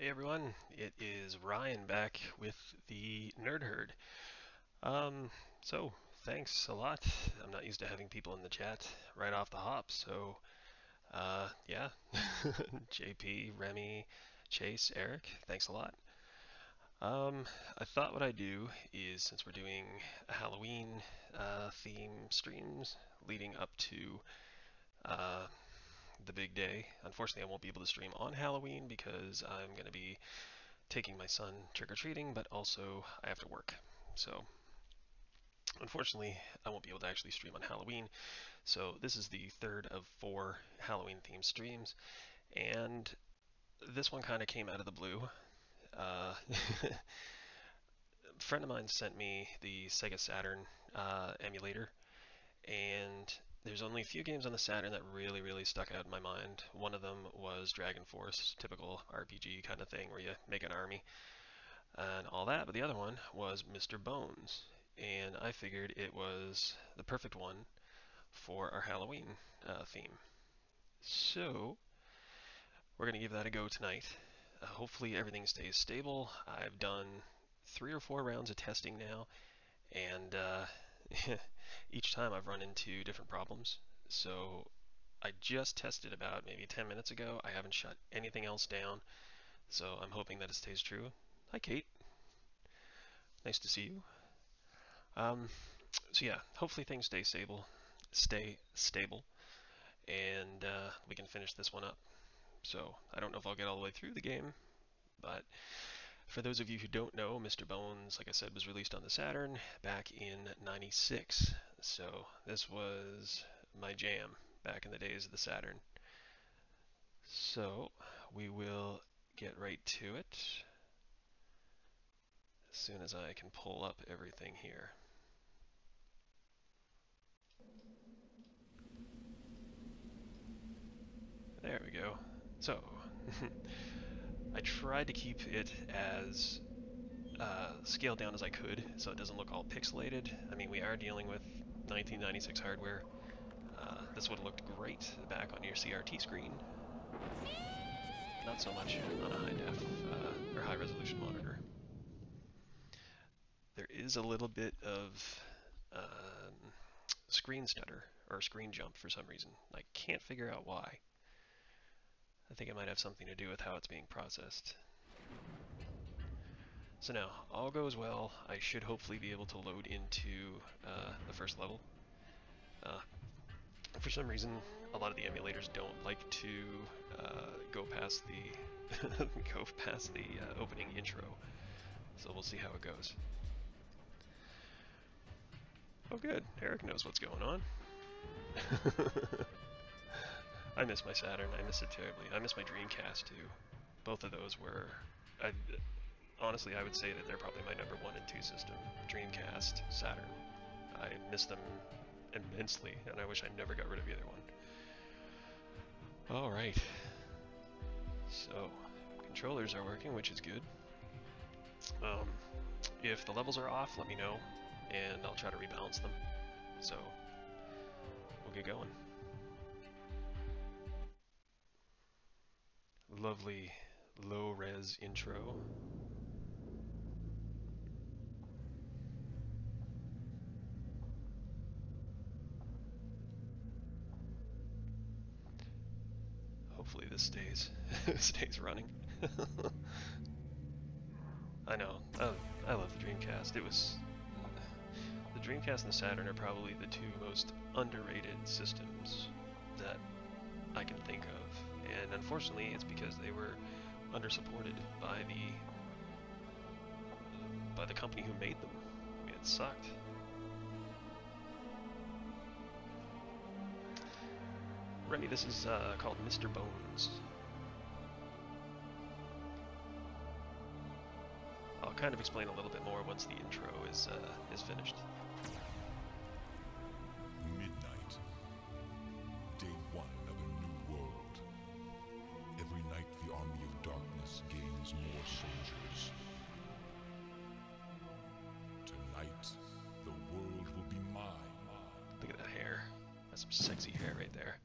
Hey everyone, it is Ryan back with the Nerd Herd. Um, so thanks a lot. I'm not used to having people in the chat right off the hop, so yeah. JP, Remy, Chase, Eric, thanks a lot. I thought what I'd do is since we're doing a Halloween theme streams leading up to uh, the big day. Unfortunately, I won't be able to stream on Halloween because I'm going to be taking my son trick-or-treating, but also I have to work. So unfortunately, I won't be able to actually stream on Halloween. So this is the third of four Halloween-themed streams, and this one kind of came out of the blue. A friend of mine sent me the Sega Saturn emulator, and there's only a few games on the Saturn that really stuck out in my mind. One of them was Dragon Force, typical RPG kind of thing where you make an army and all that, but the other one was Mr. Bones, and I figured it was the perfect one for our Halloween theme. So we're gonna give that a go tonight. Hopefully everything stays stable. I've done 3 or 4 rounds of testing now, and each time I've run into different problems. So I just tested about maybe 10 minutes ago. I haven't shut anything else down, so I'm hoping that it stays true. Hi, Kate. Nice to see you. Um, so yeah, hopefully things stay stable, and we can finish this one up. So I don't know if I'll get all the way through the game, but for those of you who don't know, Mr. Bones, like I said, was released on the Saturn back in '96. So this was my jam back in the days of the Saturn. So we will get right to it as soon as I can pull up everything here. There we go. So I tried to keep it as scaled down as I could so it doesn't look all pixelated. I mean, we are dealing with 1996 hardware. This would have looked great back on your CRT screen. Not so much on a high def or high resolution monitor. There is a little bit of screen stutter or screen jump for some reason. I can't figure out why. I think it might have something to do with how it's being processed. So now, all goes well. I should hopefully be able to load into the first level. For some reason, a lot of the emulators don't like to go past the go past the opening intro. So we'll see how it goes. Oh, good. Eric knows what's going on. I miss my Saturn. I miss it terribly. I miss my Dreamcast too. Both of those were. I, honestly, I would say that they're probably my number 1 and 2 system. Dreamcast, Saturn. I miss them immensely, and I wish I never got rid of either one. Alright. So, controllers are working, which is good. If the levels are off, let me know, and I'll try to rebalance them. So, we'll get going. Lovely low-res intro. Hopefully this stays running. I know. I love the Dreamcast. It was the Dreamcast and the Saturn are probably the 2 most underrated systems that I can think of, and unfortunately, it's because they were undersupported by the company who made them. I mean, it sucked. Remy, this is called Mr. Bones. I'll kind of explain a little bit more once the intro is finished. Midnight. Day 1 of a new world. Every night the army of darkness gains more soldiers. Tonight, the world will be mine. Look at that hair. That's some sexy hair right there.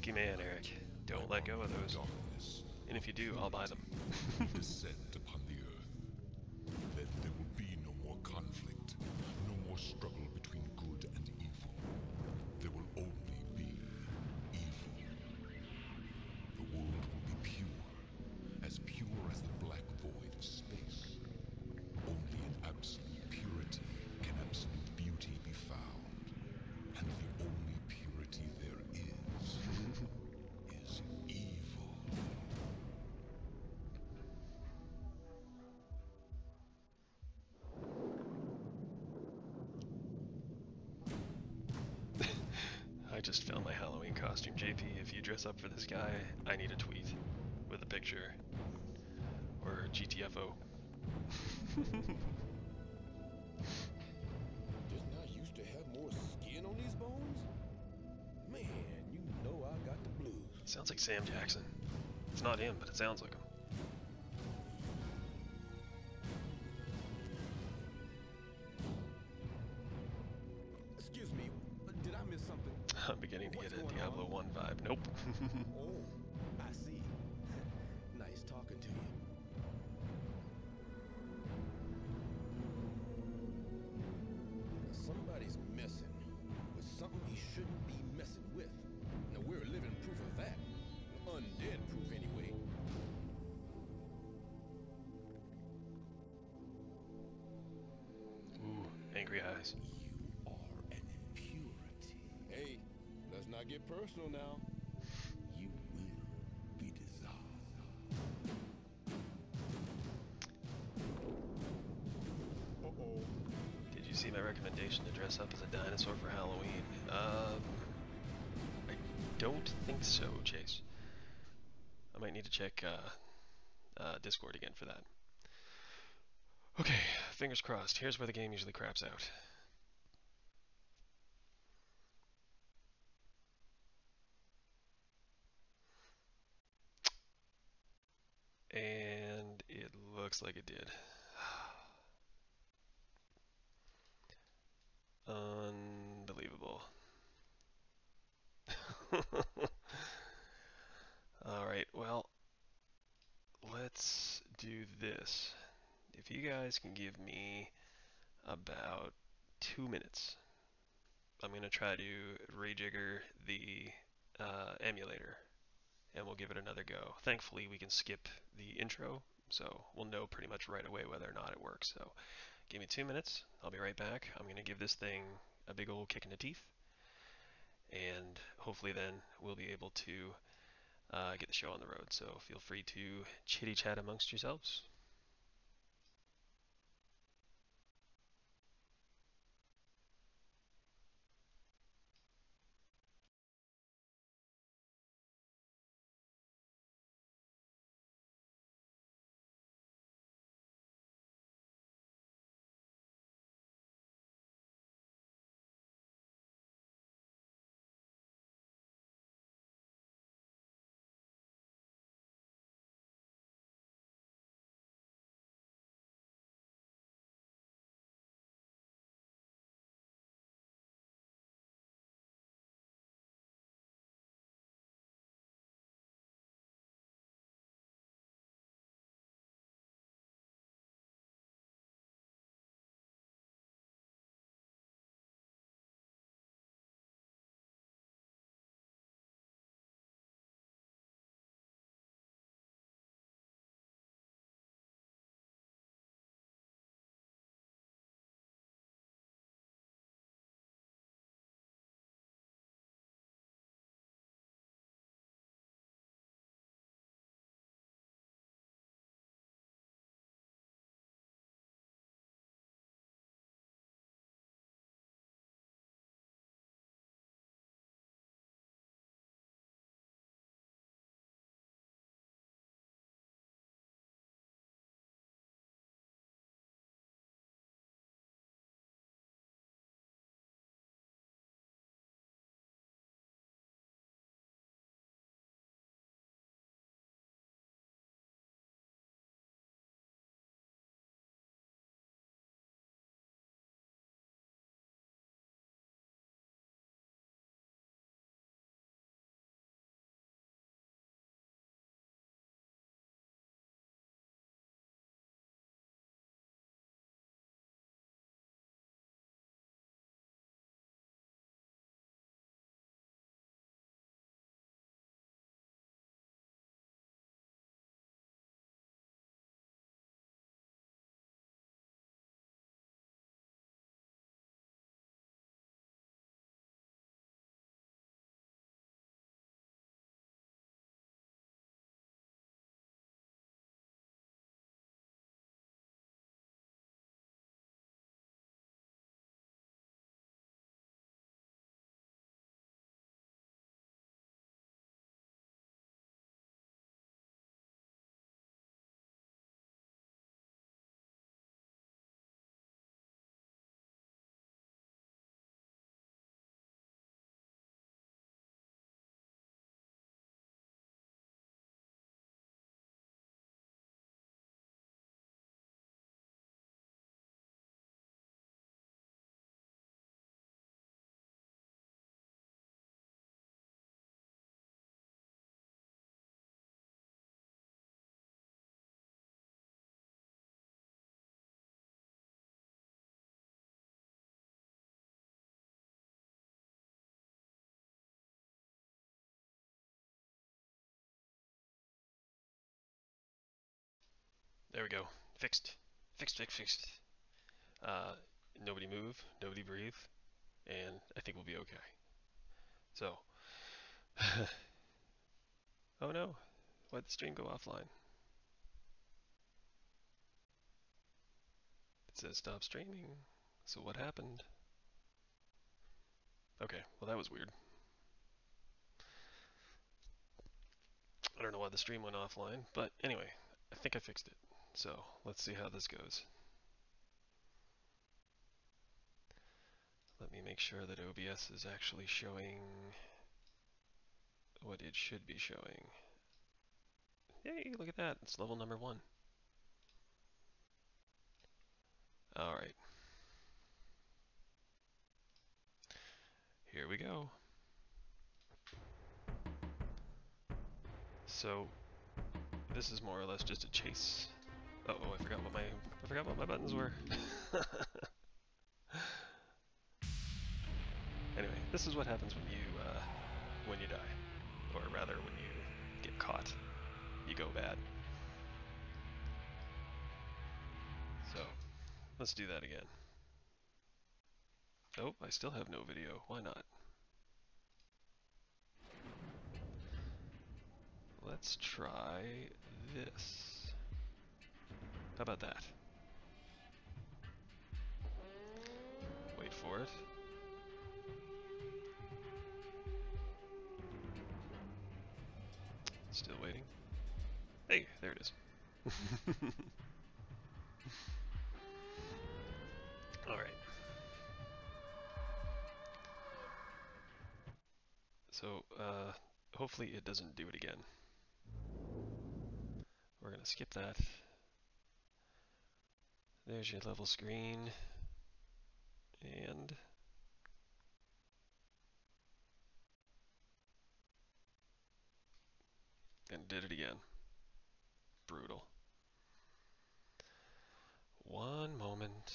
lucky man, Eric. Don't let go of those. Darkness, And if you do, I'll buy them. descend upon the earth. Then there will be no more conflict, no more struggle between good and evil. There will only be evil. The world will be pure as the black void of space. Only in absolute purity can absolute beauty be found. And the only purity there is evil. I just found my Halloween costume, JP. If you dress up for this guy, I need a tweet with a picture. Or GTFO. Didn't I used to have more skin on these bones? Man, you know I got the blues. Sounds like Sam Jackson. It's not him, but it sounds like him. Excuse me, did I miss something? I'm beginning to What's get a going Diablo on? 1 vibe. Nope. Oh, I see. Nice talking to you. Somebody's messing with something he shouldn't be messing with. Now we're living proof of that. Undead proof anyway. Ooh, angry eyes. You are an impurity. Hey, let's not get personal now. You will be dissolved. Uh-oh. Did you see my recommendation to dress up as a dinosaur for Halloween? I don't think so, Chase. I might need to check Discord again for that. Okay, fingers crossed. Here's where the game usually craps out. And it looks like it did. Unbelievable. Alright, well, let's do this. If you guys can give me about 2 minutes, I'm going to try to rejigger the emulator, and we'll give it another go. Thankfully, we can skip the intro, so we'll know pretty much right away whether or not it works. So give me 2 minutes. I'll be right back. I'm going to give this thing a big old kick in the teeth, and hopefully then we'll be able to get the show on the road. So feel free to chitty chat amongst yourselves. There we go. Fixed. Fixed. Nobody move, nobody breathe, and I think we'll be okay. So, oh no, why'd the stream go offline? It says stop streaming. So what happened? Okay, well that was weird. I don't know why the stream went offline, but anyway, I think I fixed it. So let's see how this goes. Let me make sure that OBS is actually showing what it should be showing. Yay, look at that, it's level number 1. Alright. Here we go. So this is more or less just a chase. Uh-oh, I forgot what my buttons were. Anyway, this is what happens when you die, or rather when you get caught. You go bad. So let's do that again. Oh, I still have no video. Why not? Let's try this. How about that? Wait for it. Still waiting. Hey, there it is. Alright. So, hopefully it doesn't do it again. We're gonna skip that. There's your level screen. And did it again. Brutal. One moment.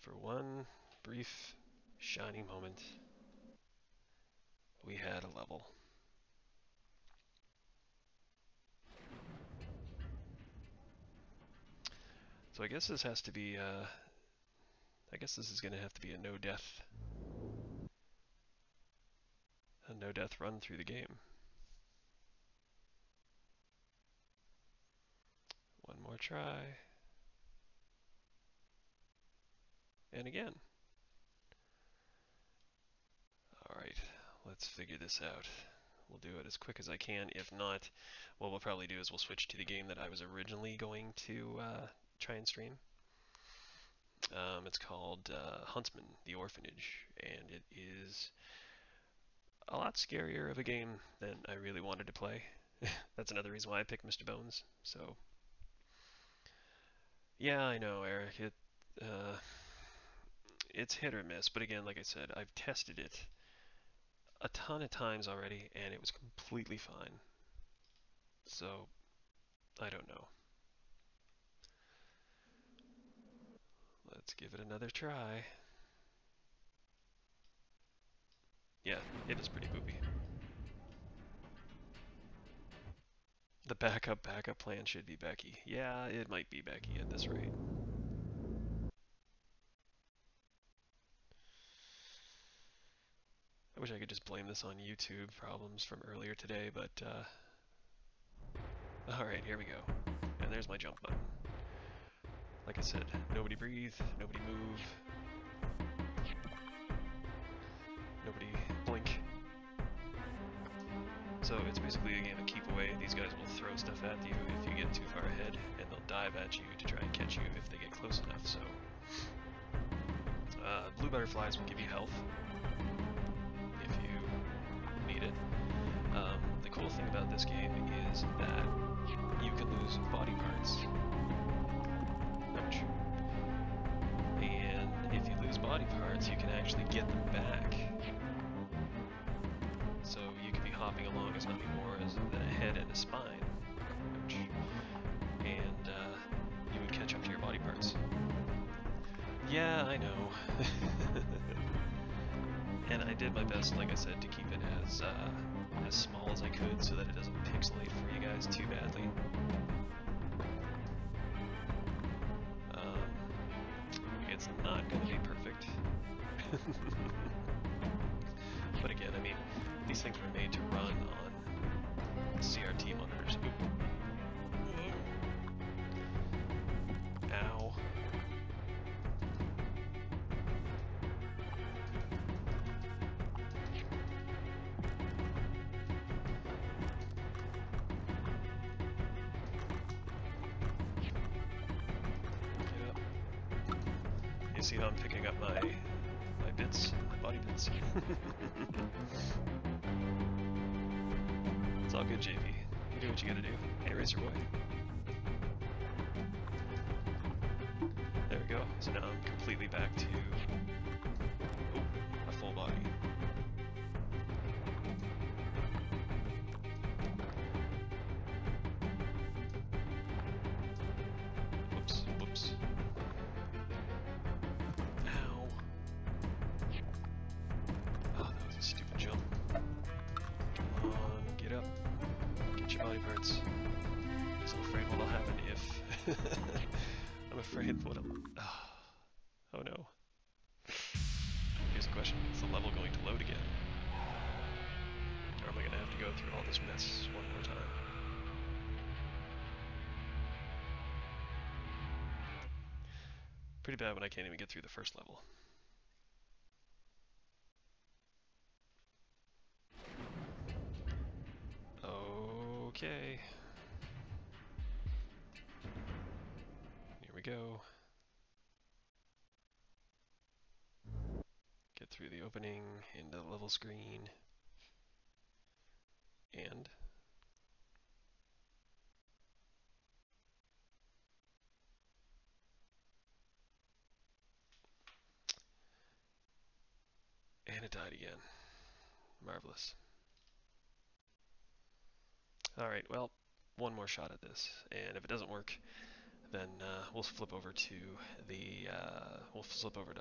For one brief, shining moment, we had a level. So I guess this has to be, I guess this is going to have to be a no-death run through the game. One more try. And again. Alright, let's figure this out. We'll do it as quick as I can. If not, what we'll probably do is we'll switch to the game that I was originally going to try and stream. It's called Huntsman, the Orphanage, and it is a lot scarier of a game than I really wanted to play. That's another reason why I picked Mr. Bones. So, yeah, I know, Eric. It's hit or miss, but again, like I said, I've tested it a ton of times already, and it was completely fine. So, I don't know. Let's give it another try. Yeah, it is pretty poopy. The backup plan should be Becky. Yeah, it might be Becky at this rate. I wish I could just blame this on YouTube problems from earlier today, but alright, here we go. And there's my jump button. Like I said, nobody breathe, nobody move, nobody blink. So it's basically a game of keep away. These guys will throw stuff at you if you get too far ahead, and they'll dive at you to try and catch you if they get close enough. So blue butterflies will give you health if you need it. The cool thing about this game is that you can lose body parts. Ouch. And if you lose body parts, you can actually get them back. So you could be hopping along as nothing more as a head and a spine. Ouch. And you would catch up to your body parts. Yeah, I know. And I did my best, like I said, to keep it as small as I could so that it doesn't pixelate for you guys too badly. It's not going to be perfect. But again, I mean, these things were made to run on CRT monitors. Ow. Get up. You see how I'm picking up my bits, my body bits. It's all good, JP. You do what you gotta do. Hey, Racer Boy. There we go. So now I'm completely back to a full body. Whoops, whoops. Ow. Oh, that was a stupid jump. Come on, get up. Get your body parts. Because I'm afraid what'll happen if... I'm afraid what'll... Oh no. Here's the question. Is the level going to load again? Or am I going to have to go through all this mess one more time? Pretty bad when I can't even get through the first level. Okay. Here we go. Get through the opening, into the level screen, and it died again. Marvelous. Alright, well, one more shot at this, and if it doesn't work, then we'll flip over to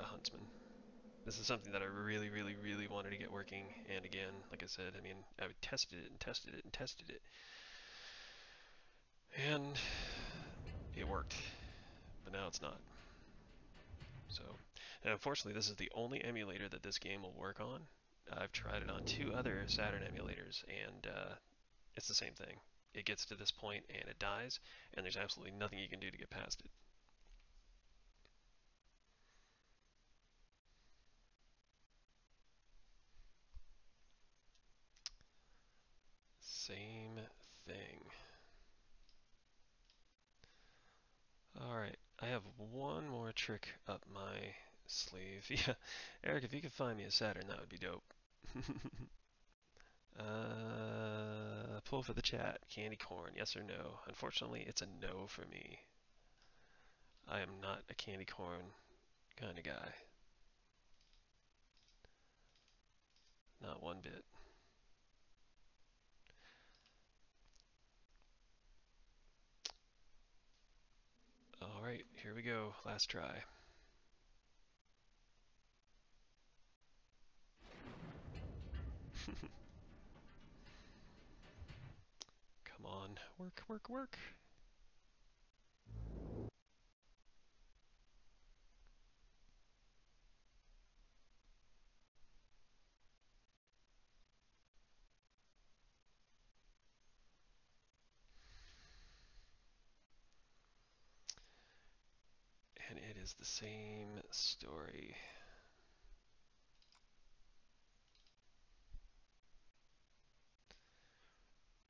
Huntsman. This is something that I really, really, really wanted to get working, and again, like I said, I mean, I tested it and tested it and tested it, and it worked, but now it's not. So, and unfortunately, this is the only emulator that this game will work on. I've tried it on 2 other Saturn emulators, and it's the same thing. It gets to this point and it dies, and there's absolutely nothing you can do to get past it. Same thing. Alright, I have one more trick up my sleeve. Yeah, Eric, if you could find me a Saturn, that would be dope. Pull for the chat. Candy corn, yes or no? Unfortunately, it's a no for me. I am not a candy corn kind of guy. Not one bit. Alright, here we go. Last try. Come on. Work, work, work. And it is the same story.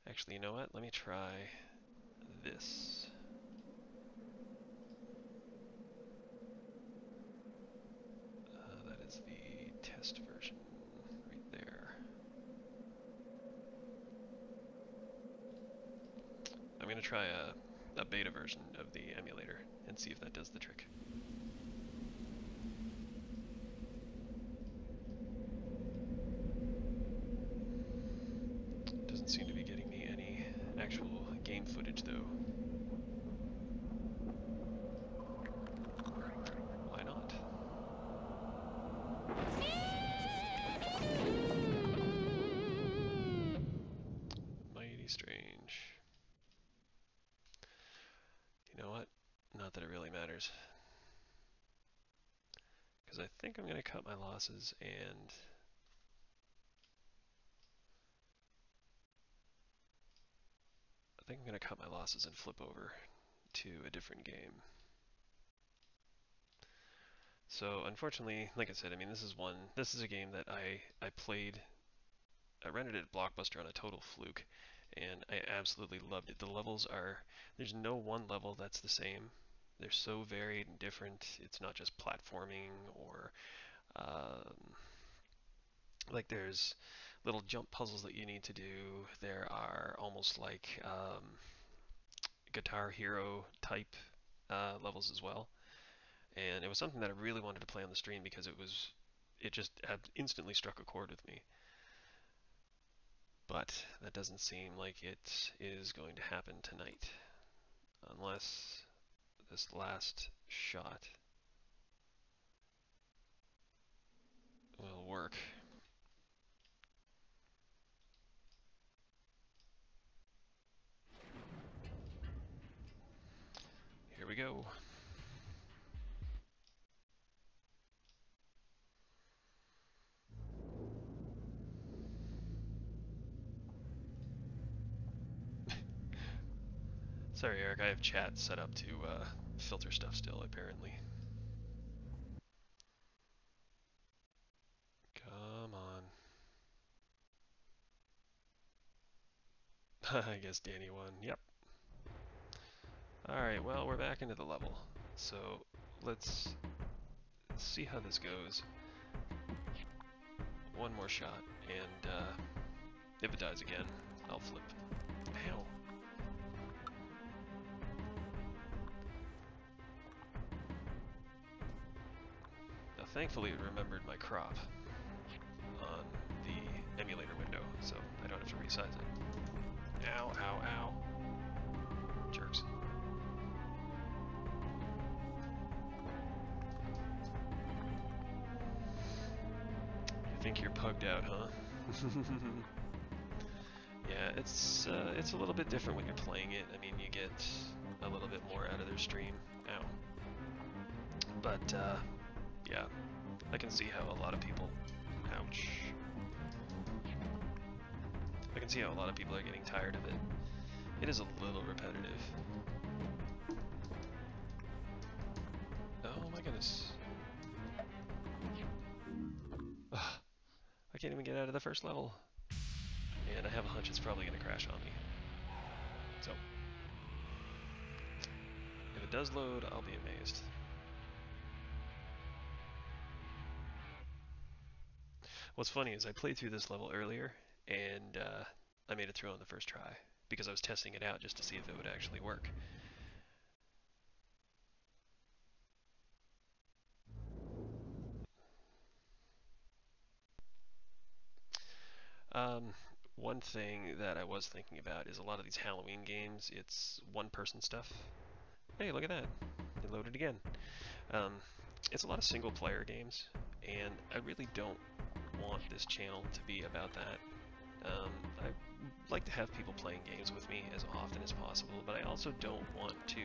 Actually, you know what? Let me try this. That is the test version right there. I'm going to try a beta version of the emulator and see if that does the trick. Doesn't seem to be getting me any actual game footage though. Why not? know what? Not that it really matters. Because I think I'm going to cut my losses and... I think I'm going to cut my losses and flip over to a different game. So unfortunately, like I said, I mean, this is a game that I played, I rented it at Blockbuster on a total fluke, and I absolutely loved it. The levels are, there's no one level that's the same. They're so varied and different. It's not just platforming or, like there's little jump puzzles that you need to do. There are almost like Guitar Hero type levels as well. And it was something that I really wanted to play on the stream because it just had instantly struck a chord with me. But that doesn't seem like it is going to happen tonight, unless this last shot will work. Here we go. Sorry, Eric, I have chat set up to filter stuff still, apparently. Come on. I guess Danny won. Yep. Alright, well, we're back into the level. So, let's see how this goes. One more shot, and if it dies again, I'll flip. Ow. Now, thankfully, it remembered my crop on the emulator window, so I don't have to resize it. Ow, ow, ow. Jerks. You think you're pugged out, huh? Yeah, it's a little bit different when you're playing it. I mean, you get a little bit more out of their stream. Ow. But, yeah, I can see how a lot of people... Ouch. I can see how a lot of people are getting tired of it. It is a little repetitive. Oh my goodness. Ugh, I can't even get out of the first level. And I have a hunch it's probably going to crash on me. So, if it does load, I'll be amazed. What's funny is I played through this level earlier, and I made it through on the first try, because I was testing it out just to see if it would actually work. One thing that I was thinking about is a lot of these Halloween games, it's one-person stuff. Hey, look at that. It loaded again. It's a lot of single-player games, and I really don't want this channel to be about that. I like to have people playing games with me as often as possible, but I also don't want to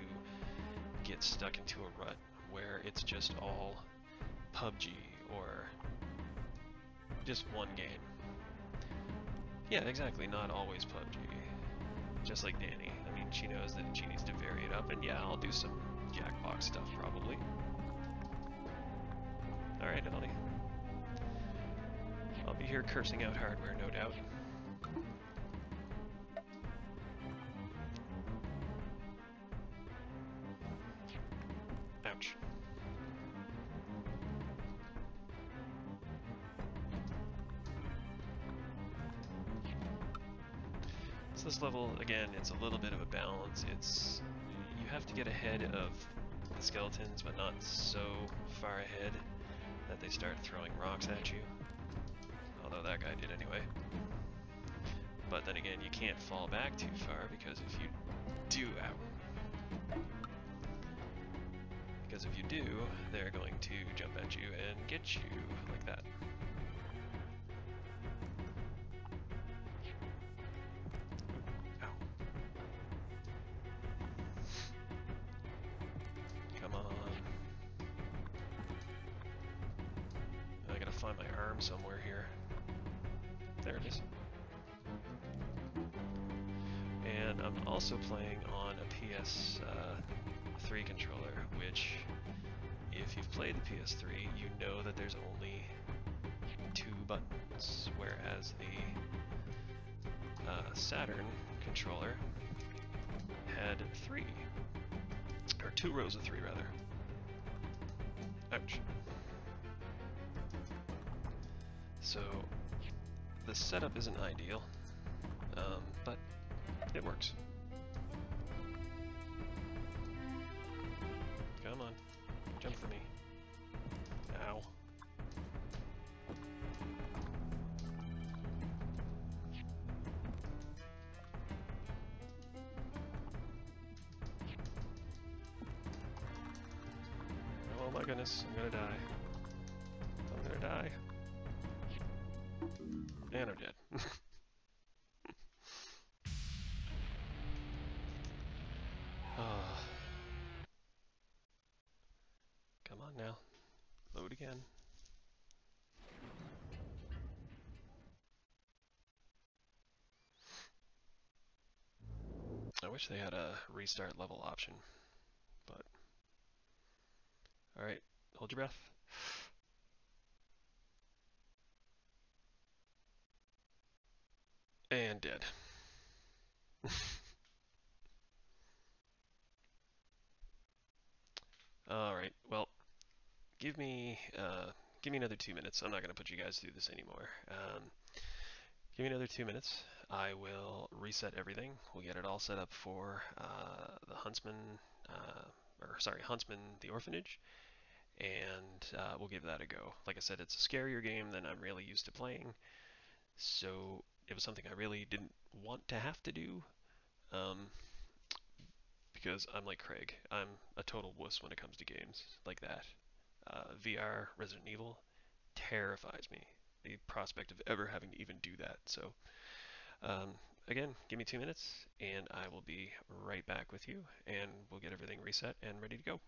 get stuck into a rut where it's just all PUBG or just one game. Yeah, exactly, not always PUBG. Just like Danny. I mean, she knows that she needs to vary it up, and yeah, I'll do some Jackbox stuff probably. Alright, Ollie. I'll be here cursing out hardware, no doubt. Ouch. So this level, again, it's a little bit of a balance. It's, you have to get ahead of the skeletons, but not so far ahead that they start throwing rocks at you. Although that guy did anyway. But then again, you can't fall back too far, because if you do, because if you do, they're going to jump at you and get you like that. Ow. find my arm somewhere here. There it is. And I'm also playing on a PS3 controller, which, if you've played the PS3, you know that there's only 2 buttons, whereas the Saturn controller had 3, or 2 rows of 3 rather. Ouch. So the setup isn't ideal, but it works. Come on, jump for me. Ow. Oh my goodness, I'm gonna die. I'm gonna die. And I'm dead. Come on now. Load again. I wish they had a restart level option, but... Alright, hold your breath. And dead. Alright, well, give me another 2 minutes. I'm not going to put you guys through this anymore. Give me another 2 minutes. I will reset everything. We'll get it all set up for the Huntsman, Huntsman, the Orphanage, and we'll give that a go. Like I said, it's a scarier game than I'm really used to playing, so it was something I really didn't want to have to do, because I'm like Craig. I'm a total wuss when it comes to games like that. VR Resident Evil terrifies me. The prospect of ever having to even do that. So, again, give me 2 minutes, and I will be right back with you, and we'll get everything reset and ready to go.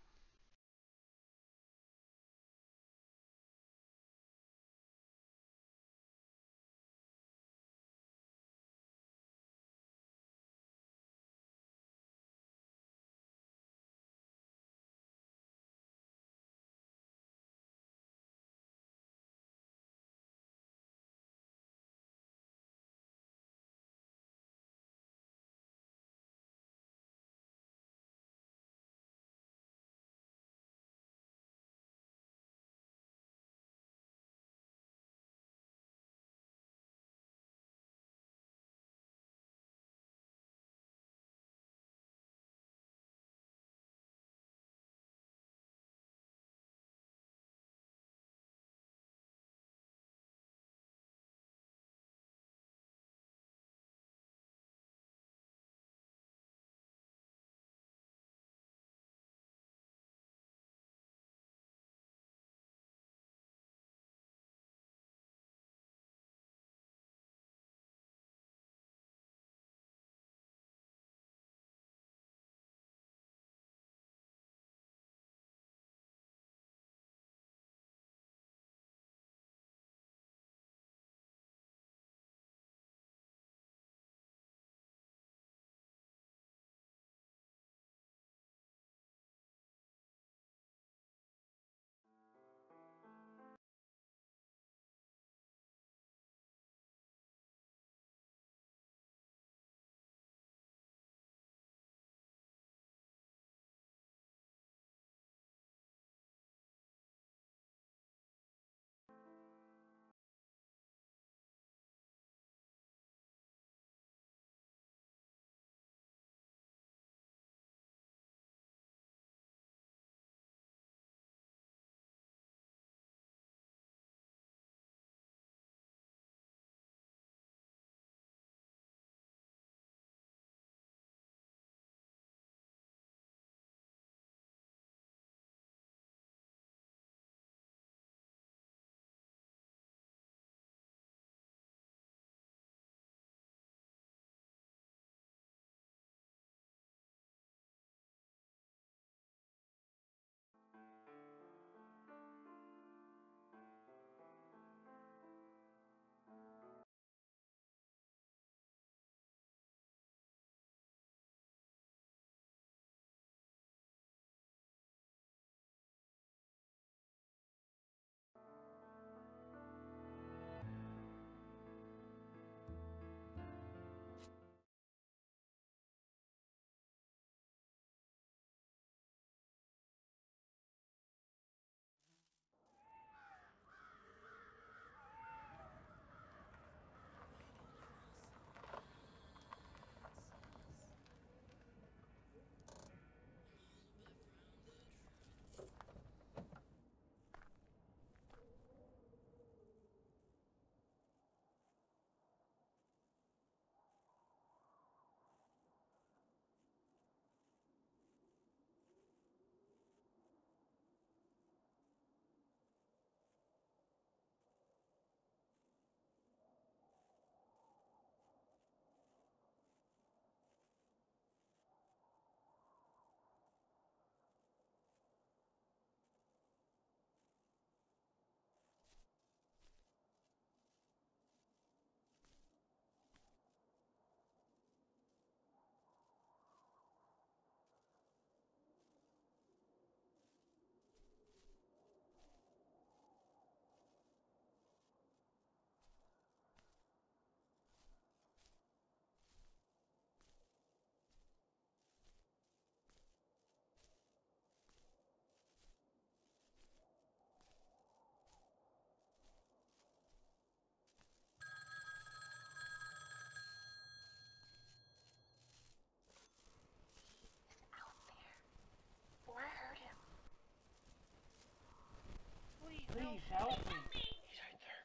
Please help me. He's right there.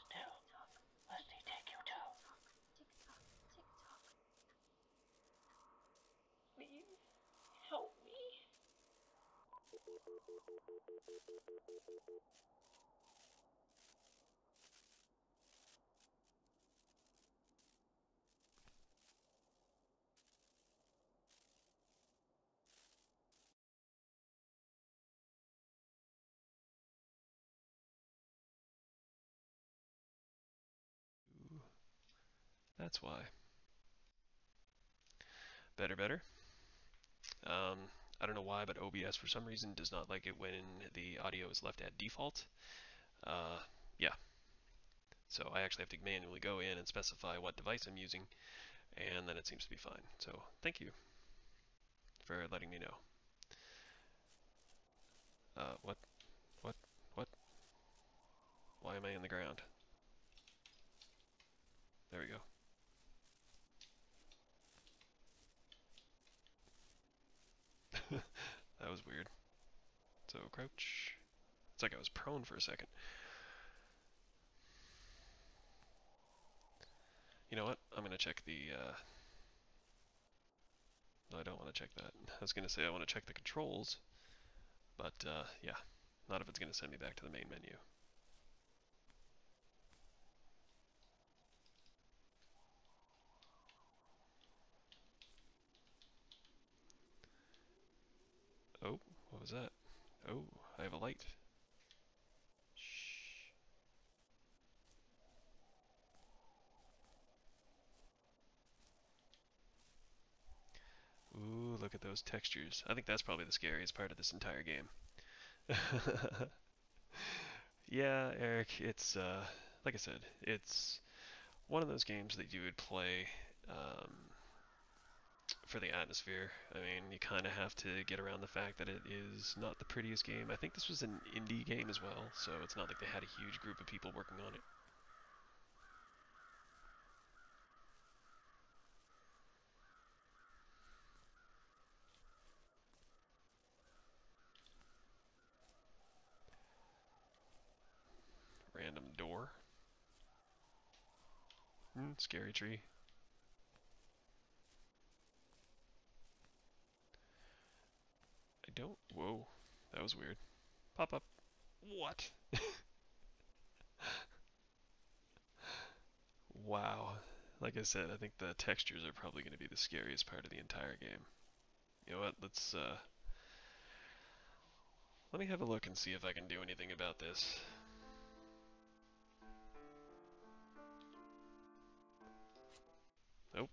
Still. Lest he take you too. Please help me. That's why. Better. Um, I don't know why, but OBS for some reason does not like it when the audio is left at default. Yeah, so I actually have to manually go in and specify what device I'm using, and then it seems to be fine. So thank you for letting me know. What? What? What? Why am I in the ground? There we go. That was weird. So crouch. It's like I was prone for a second. You know what? I'm gonna check the, no, I don't want to check that. I was gonna say I want to check the controls, but, yeah. Not if it's gonna send me back to the main menu. Oh, what was that? Oh, I have a light. Shh. Ooh, look at those textures. I think that's probably the scariest part of this entire game. Yeah, Eric, it's, like I said, it's one of those games that you would play, for the atmosphere. I mean, you kind of have to get around the fact that it is not the prettiest game. I think this was an indie game as well, so it's not like they had a huge group of people working on it. Random door. Scary tree. I don't... Whoa. That was weird. Pop up. What? Wow. Like I said, I think the textures are probably going to be the scariest part of the entire game. You know what? Let me have a look and see if I can do anything about this. Nope.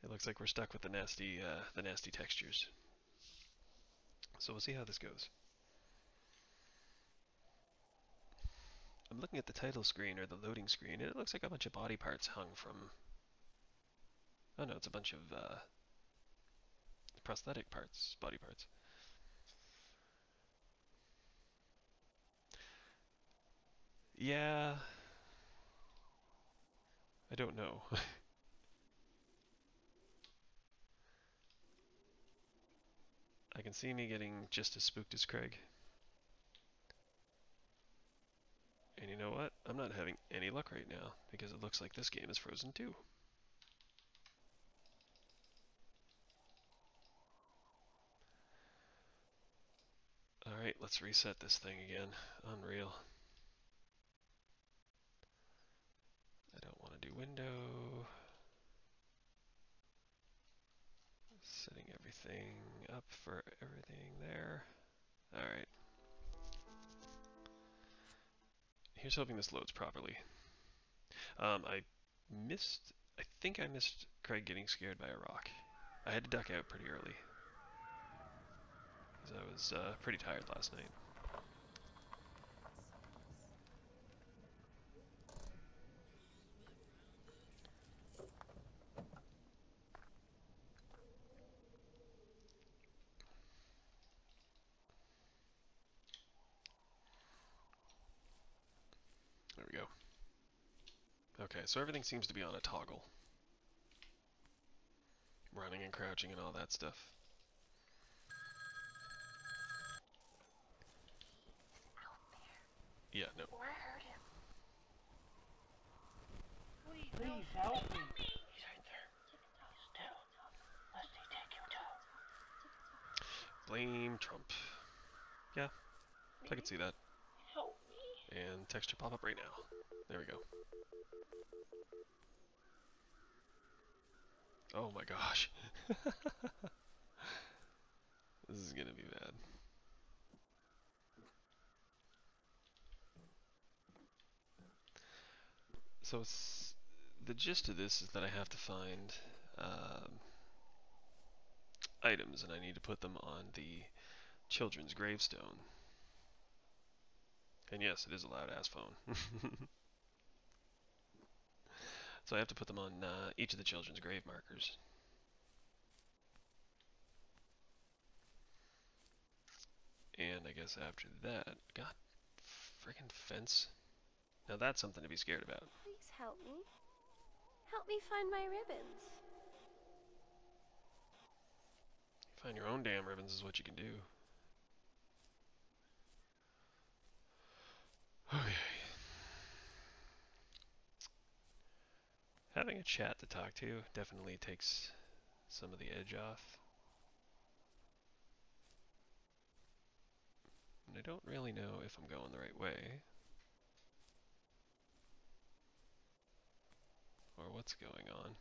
It looks like we're stuck with the nasty textures. So we'll see how this goes. I'm looking at the title screen or the loading screen, and it looks like a bunch of body parts hung from... Oh no, it's a bunch of prosthetic parts, body parts. Yeah, I don't know. I can see me getting just as spooked as Craig. And you know what? I'm not having any luck right now, because it looks like this game is frozen too. Alright, let's reset this thing again. Unreal. I don't want to do window. Setting everything up for everything there. Alright. Here's hoping this loads properly. I think I missed Craig getting scared by a rock. I had to duck out pretty early, because I was pretty tired last night. There we go. Okay, so everything seems to be on a toggle. Running and crouching and all that stuff. Yeah, no. Oh, I heard him. Please help me. He's right there. Still, lest he take you too. Blame Trump. Yeah, I can see that. Help me. And texture pop up right now. There we go. Oh my gosh. This is gonna be bad. So the gist of this is that I have to find items, and I need to put them on the children's gravestone. And yes, it is a loud ass phone. So I have to put them on each of the children's grave markers. And I guess after that, God, friggin' fence. Now that's something to be scared about. Please help me. Help me find my ribbons. Find your own damn ribbons is what you can do. Okay. Having a chat to talk to definitely takes some of the edge off. And I don't really know if I'm going the right way. Or what's going on.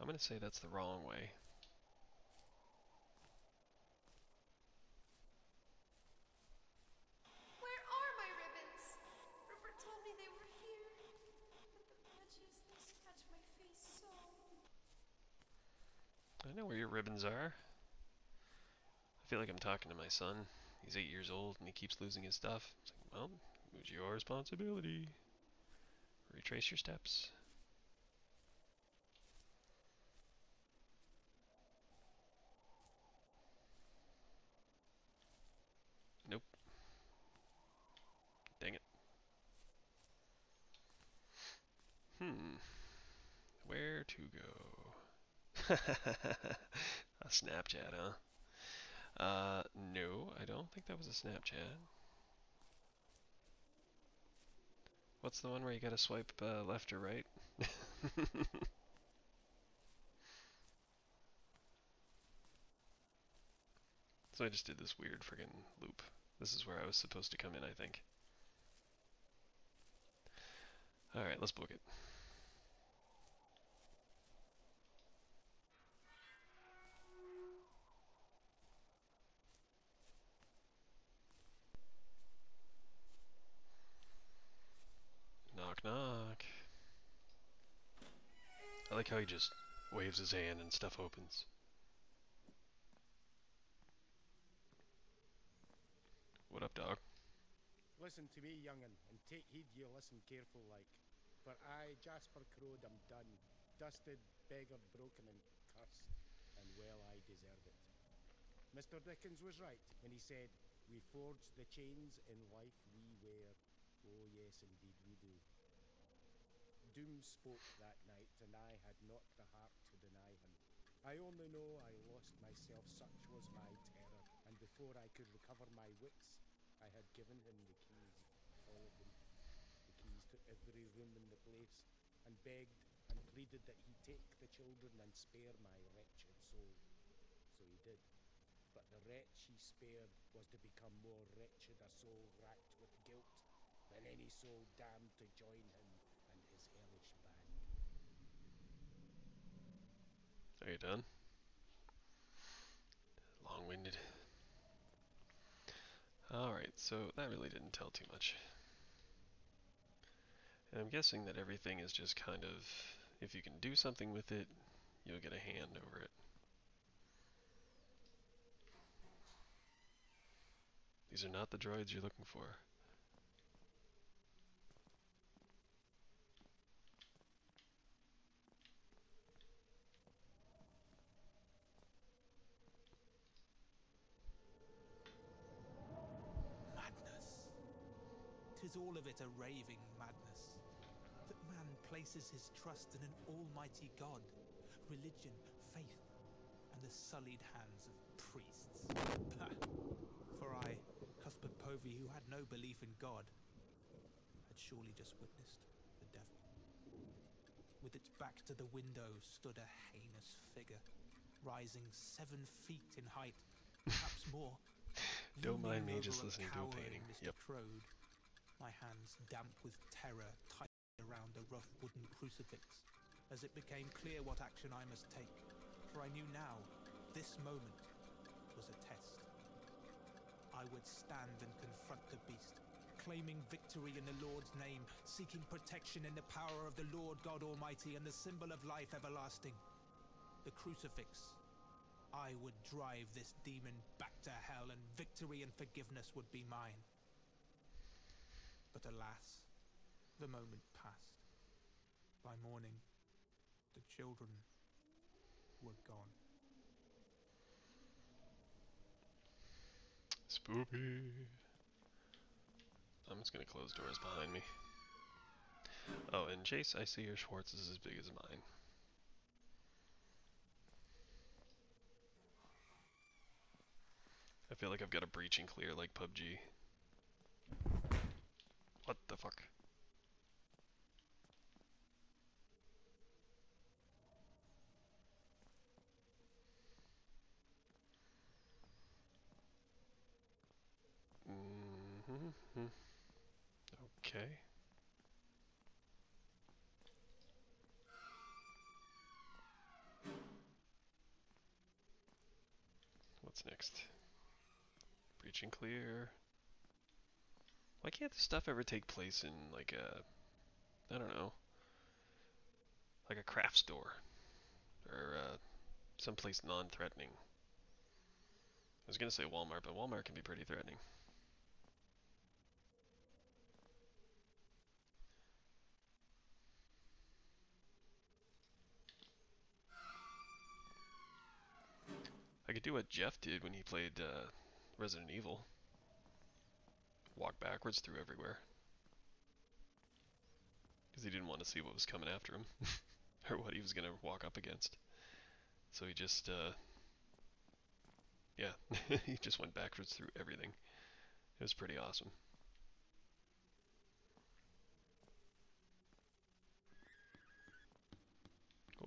I'm going to say that's the wrong way. Where are my ribbons? Rupert told me they were here. But the patches, they scratch my face so. I know where your ribbons are. I feel like I'm talking to my son. He's 8 years old and he keeps losing his stuff. It's like, well, it was your responsibility. Retrace your steps. Nope. Dang it. Where to go? A Snapchat, huh? No, I don't think that was a Snapchat. What's the one where you gotta swipe left or right? So I just did this weird friggin' loop. This is where I was supposed to come in, I think. Alright, let's book it. Knock, knock. I like how he just waves his hand and stuff opens. What up, dog? Listen to me, young'un, and take heed ye listen careful like. For I, Jasper Crowd, am done, dusted, beggared, broken, and cursed, and well I deserve it. Mr. Dickens was right when he said, we forge the chains in life we wear. Oh yes, indeed we do. Doom spoke that night, and I had not the heart to deny him. I only know I lost myself, such was my terror, and before I could recover my wits, I had given him the keys, all of them, the keys to every room in the place, and begged and pleaded that he take the children and spare my wretched soul. So he did. But the wretch he spared was to become more wretched a soul racked with guilt than any soul damned to join him and his hellish band. Are you done? Long-winded. Alright, so that really didn't tell too much. And I'm guessing that everything is just kind of, if you can do something with it, you'll get a hand over it. These are not the droids you're looking for. Madness. 'Tis all of it a raving madness. That man places his trust in an almighty God, religion, faith, and the sullied hands of priests. For I, cuspid povey who had no belief in God had surely just witnessed the devil. With its back to the window stood a heinous figure, rising 7 feet in height, perhaps more. Don't mind Looming me just over listening to a cowering painting. Mr. Yep. Crode, my hands damp with terror tightly around the rough wooden crucifix, as it became clear what action I must take, for I knew now, this moment was a test. I would stand and confront the beast, claiming victory in the Lord's name, seeking protection in the power of the Lord God Almighty and the symbol of life everlasting, the crucifix. I would drive this demon back to hell, and victory and forgiveness would be mine. But alas, the moment passed. By morning, the children were gone. Spoopy. I'm just gonna close doors behind me. Oh, and Chase, I see your Schwartz is as big as mine. I feel like I've got a breach and clear like PUBG. What the fuck? Mm-hmm. Okay. What's next? Breach and clear. Why can't this stuff ever take place in like a, I don't know, like a craft store or someplace non-threatening? I was gonna say Walmart, but Walmart can be pretty threatening. I could do what Jeff did when he played Resident Evil. Walk backwards through everywhere. Because he didn't want to see what was coming after him. Or what he was going to walk up against. So he just, yeah, he just went backwards through everything. It was pretty awesome.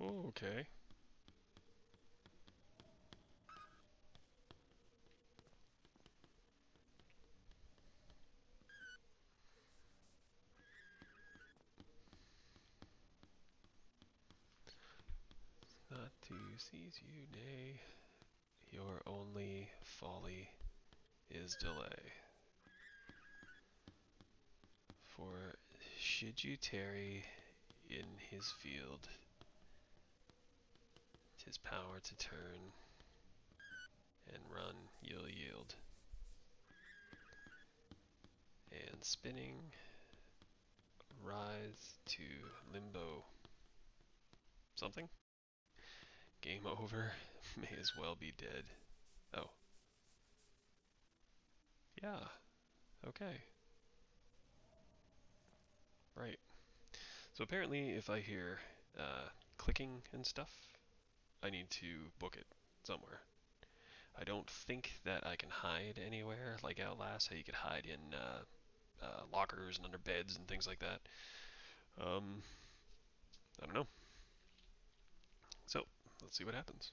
Oh, okay. Not to seize you, nay, your only folly is delay. For should you tarry in his field, 'tis power to turn and run you'll yield. And spinning, rise to limbo. Something? Game over, may as well be dead. Oh. Yeah, okay. Right. So apparently if I hear clicking and stuff, I need to book it somewhere. I don't think that I can hide anywhere, like Outlast, how you could hide in lockers and under beds and things like that. I don't know. So, let's see what happens.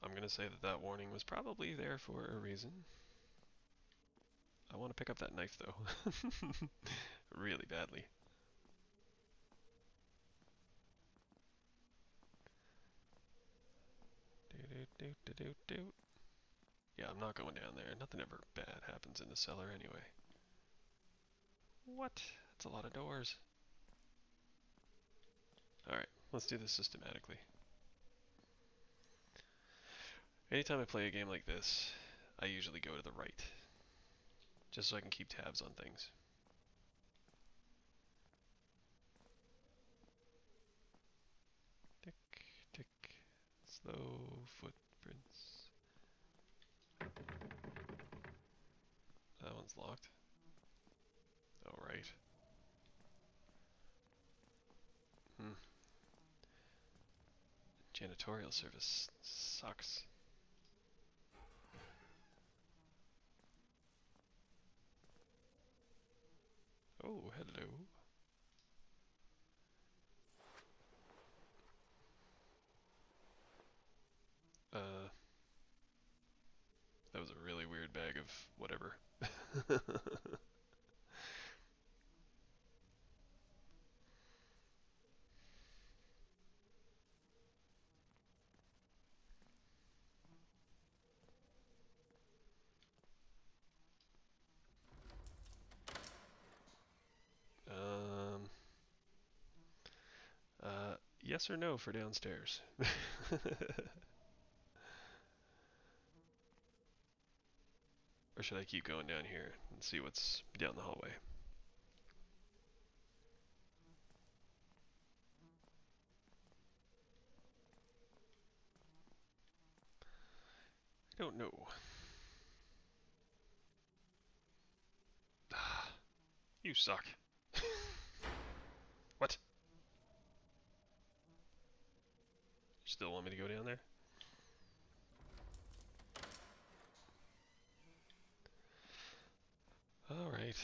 I'm going to say that that warning was probably there for a reason. I want to pick up that knife, though. Really badly. Yeah, I'm not going down there. Nothing ever bad happens in the cellar anyway. What? That's a lot of doors. Alright, let's do this systematically. Anytime I play a game like this, I usually go to the right. Just so I can keep tabs on things. Tick, tick. Slow footprints. That one's locked. Oh, right. Janitorial service sucks. Oh, hello. That was a really weird bag of whatever. um, yes or no for downstairs? Or should I keep going down here and see what's down the hallway? I don't know. You suck. What? You still want me to go down there? Alright.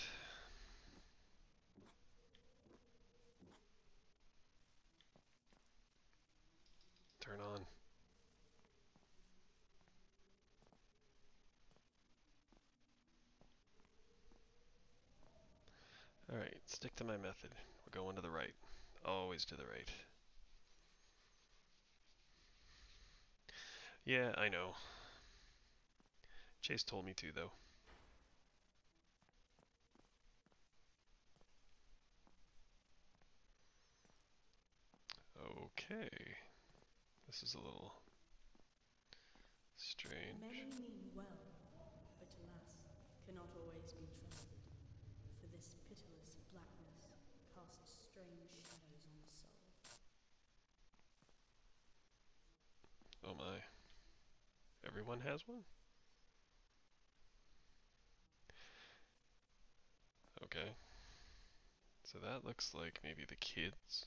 Turn on. Alright, stick to my method. We're going to the right. Always to the right. Yeah, I know. Chase told me to, though. Okay. This is a little strange. Many mean well, but alas, cannot always be trusted. For this pitiless blackness casts strange shadows on the soul. Oh my. Everyone has one? Okay. So that looks like maybe the kids.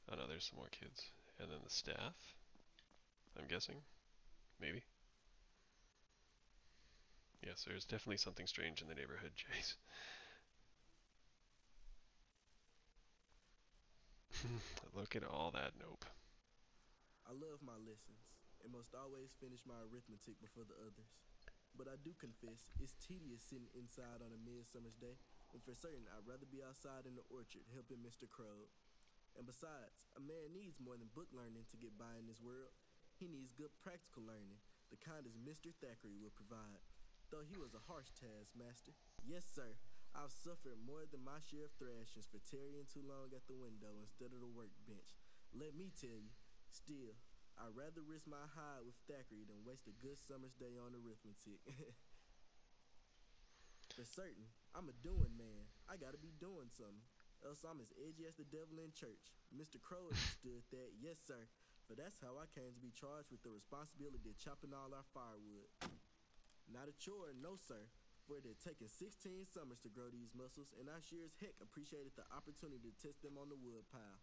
Oh no, there's some more kids. And then the staff, I'm guessing. Maybe. Yes, there's definitely something strange in the neighborhood, Chase. Look at all that nope. I love my lessons, and must always finish my arithmetic before the others. But I do confess, it's tedious sitting inside on a midsummer's day, and for certain I'd rather be outside in the orchard helping Mr. Crow. And besides, a man needs more than book learning to get by in this world. He needs good practical learning, the kind as Mr. Thackeray would provide, though he was a harsh taskmaster. Yes, sir, I've suffered more than my share of thrashings for tarrying too long at the window instead of the workbench. Let me tell you, still, I'd rather risk my hide with Thackeray than waste a good summer's day on arithmetic. For certain, I'm a doing man. I gotta be doing something, else I'm as edgy as the devil in church. Mr. Crow understood that, yes sir, for that's how I came to be charged with the responsibility of chopping all our firewood. Not a chore, no sir, for it had taken 16 summers to grow these muscles, and I sure as heck appreciated the opportunity to test them on the wood pile.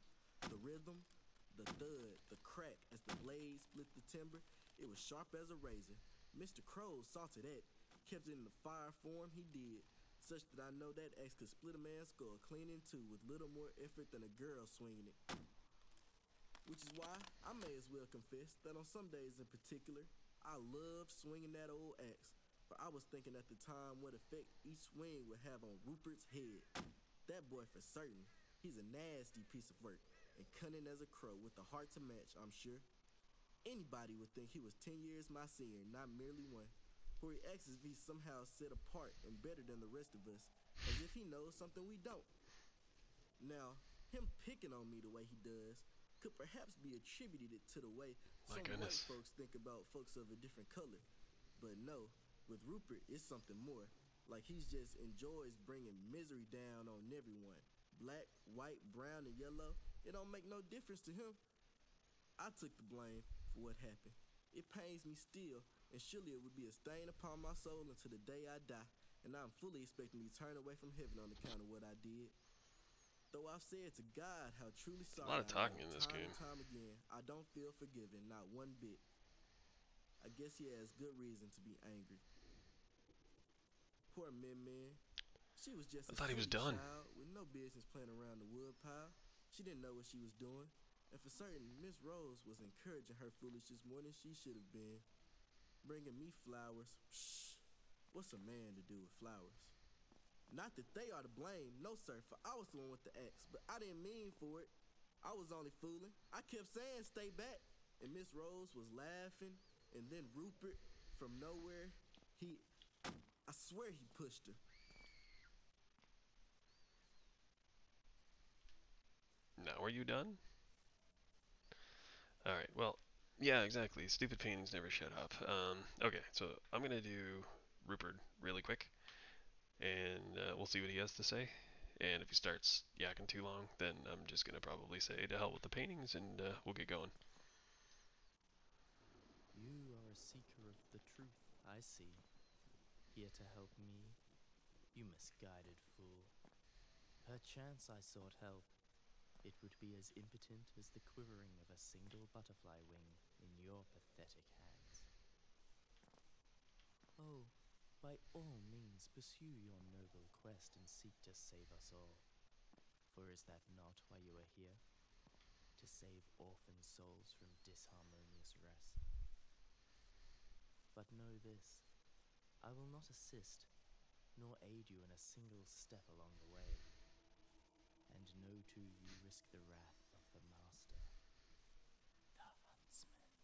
The rhythm, the thud, the crack as the blade split the timber, it was sharp as a razor. Mr. Crow saw to that, kept it in the fire form he did, such that I know that axe could split a man's skull clean in two with little more effort than a girl swinging it. Which is why I may as well confess that on some days in particular, I love swinging that old axe, for I was thinking at the time what effect each swing would have on Rupert's head. That boy for certain, he's a nasty piece of work, and cunning as a crow with a heart to match, I'm sure. Anybody would think he was 10 years my senior, not merely one, for he acts as if he's somehow set apart and better than the rest of us, as if he knows something we don't. Now, him picking on me the way he does could perhaps be attributed to the way some white folks think about folks of a different color. But no, with Rupert, it's something more. Like he's just enjoys bringing misery down on everyone. Black, white, brown, and yellow, it don't make no difference to him. I took the blame for what happened. It pains me still, and surely it would be a stain upon my soul until the day I die, and I'm fully expecting to be turned away from heaven on account of what I did. Though I've said to God how truly sorry a lot of talking I am in this time game. and time again, I don't feel forgiven, not one bit. I guess he has good reason to be angry. Poor Min Min. She was just I a thought he was silly done. child with no business playing around the wood pile. She didn't know what she was doing. And for certain, Miss Rose was encouraging her foolishness more than she should have been. Bringing me flowers. Psh, what's a man to do with flowers? Not that they are to blame, no sir, for I was the one with the axe, but I didn't mean for it. I was only fooling. I kept saying stay back, and Miss Rose was laughing, and then Rupert, from nowhere, I swear he pushed her. Now are you done? Alright, well, yeah, exactly. Stupid paintings never shut up. Okay, so I'm gonna do Rupert really quick, and we'll see what he has to say. And if he starts yakking too long, then I'm just gonna probably say to hell with the paintings, and we'll get going. You are a seeker of the truth, I see. Here to help me, you misguided fool. Perchance I sought help. It would be as impotent as the quivering of a single butterfly wing in your pathetic hands. Oh, by all means pursue your noble quest and seek to save us all. For is that not why you are here? To save orphan souls from disharmonious rest. But know this, I will not assist, nor aid you in a single step along the way. And know too you risk the wrath of the Master, the Huntsman.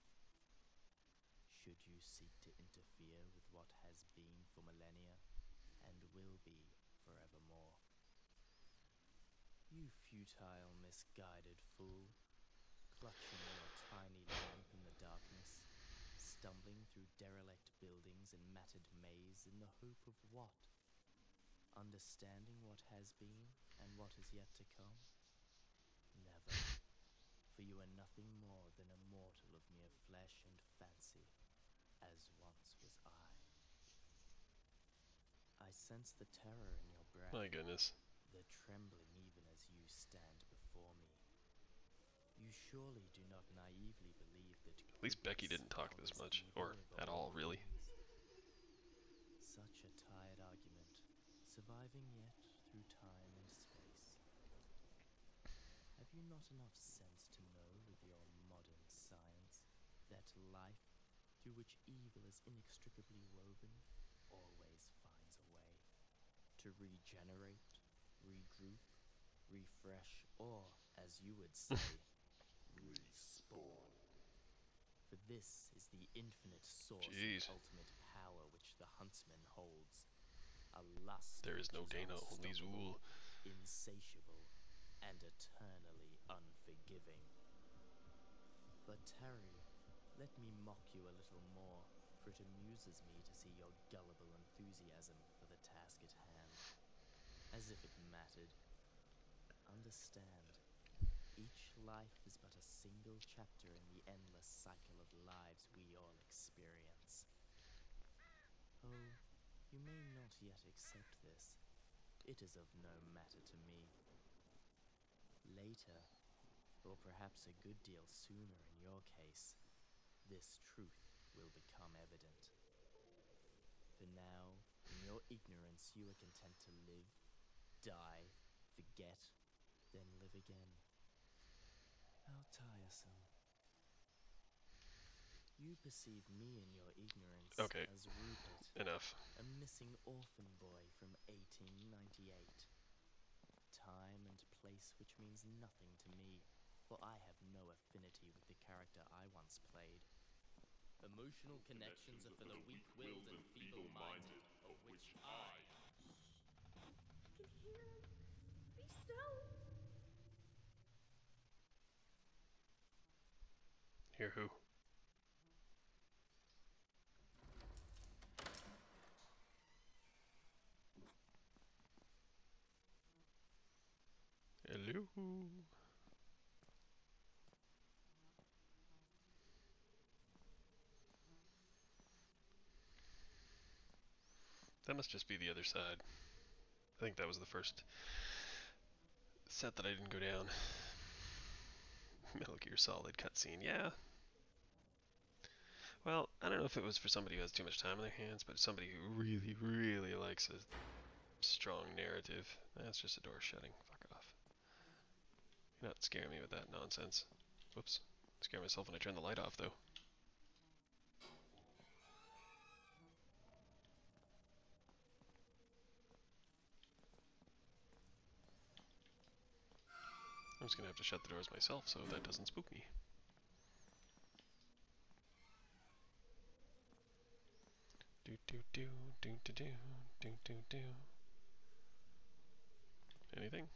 Should you seek to interfere with what has been for millennia, and will be forevermore. You futile, misguided fool, clutching your tiny lamp in the darkness, stumbling through derelict buildings and matted maze in the hope of what? Understanding what has been and what is yet to come? Never, for you are nothing more than a mortal of mere flesh and fancy, as once was I. I sense the terror in your breath. My goodness. The trembling even as you stand before me. You surely do not naively believe that at least Becky didn't talk this much, or at all, really. Such a tired argument, surviving yet through time and space. Have you not enough sense to know with your modern science that life, through which evil is inextricably woven, always finds a way to regenerate, regroup, refresh, or, as you would say, respawn? For this is the infinite source of ultimate power which the Huntsman holds. A lust there is no Dana, only Zool. Insatiable, and eternally unforgiving. But tarry, let me mock you a little more, for it amuses me to see your gullible enthusiasm for the task at hand. As if it mattered. Understand, each life is but a single chapter in the endless cycle of lives we all experience. Oh, you may not yet accept this. It is of no matter to me. Later, or perhaps a good deal sooner in your case, this truth will become evident. For now, in your ignorance, you are content to live, die, forget, then live again. How tiresome. You perceive me in your ignorance as Rupert, enough. A missing orphan boy from 1898. Time and place which means nothing to me, for I have no affinity with the character I once played. Emotional connections are for the weak-willed and feeble-minded, of which I... I can hear him. Be still. Hear who? Hello. That must just be the other side. I think that was the first set that I didn't go down. Metal Gear Solid cutscene, yeah. Well, I don't know if it was for somebody who has too much time on their hands, but somebody who really, really likes strong narrative. That's just a door shutting. Fuck off. You're not scaring me with that nonsense. Whoops. Scare myself when I turn the light off, though. I'm just gonna have to shut the doors myself so that doesn't spook me. Do do do do do do do do do. Anything?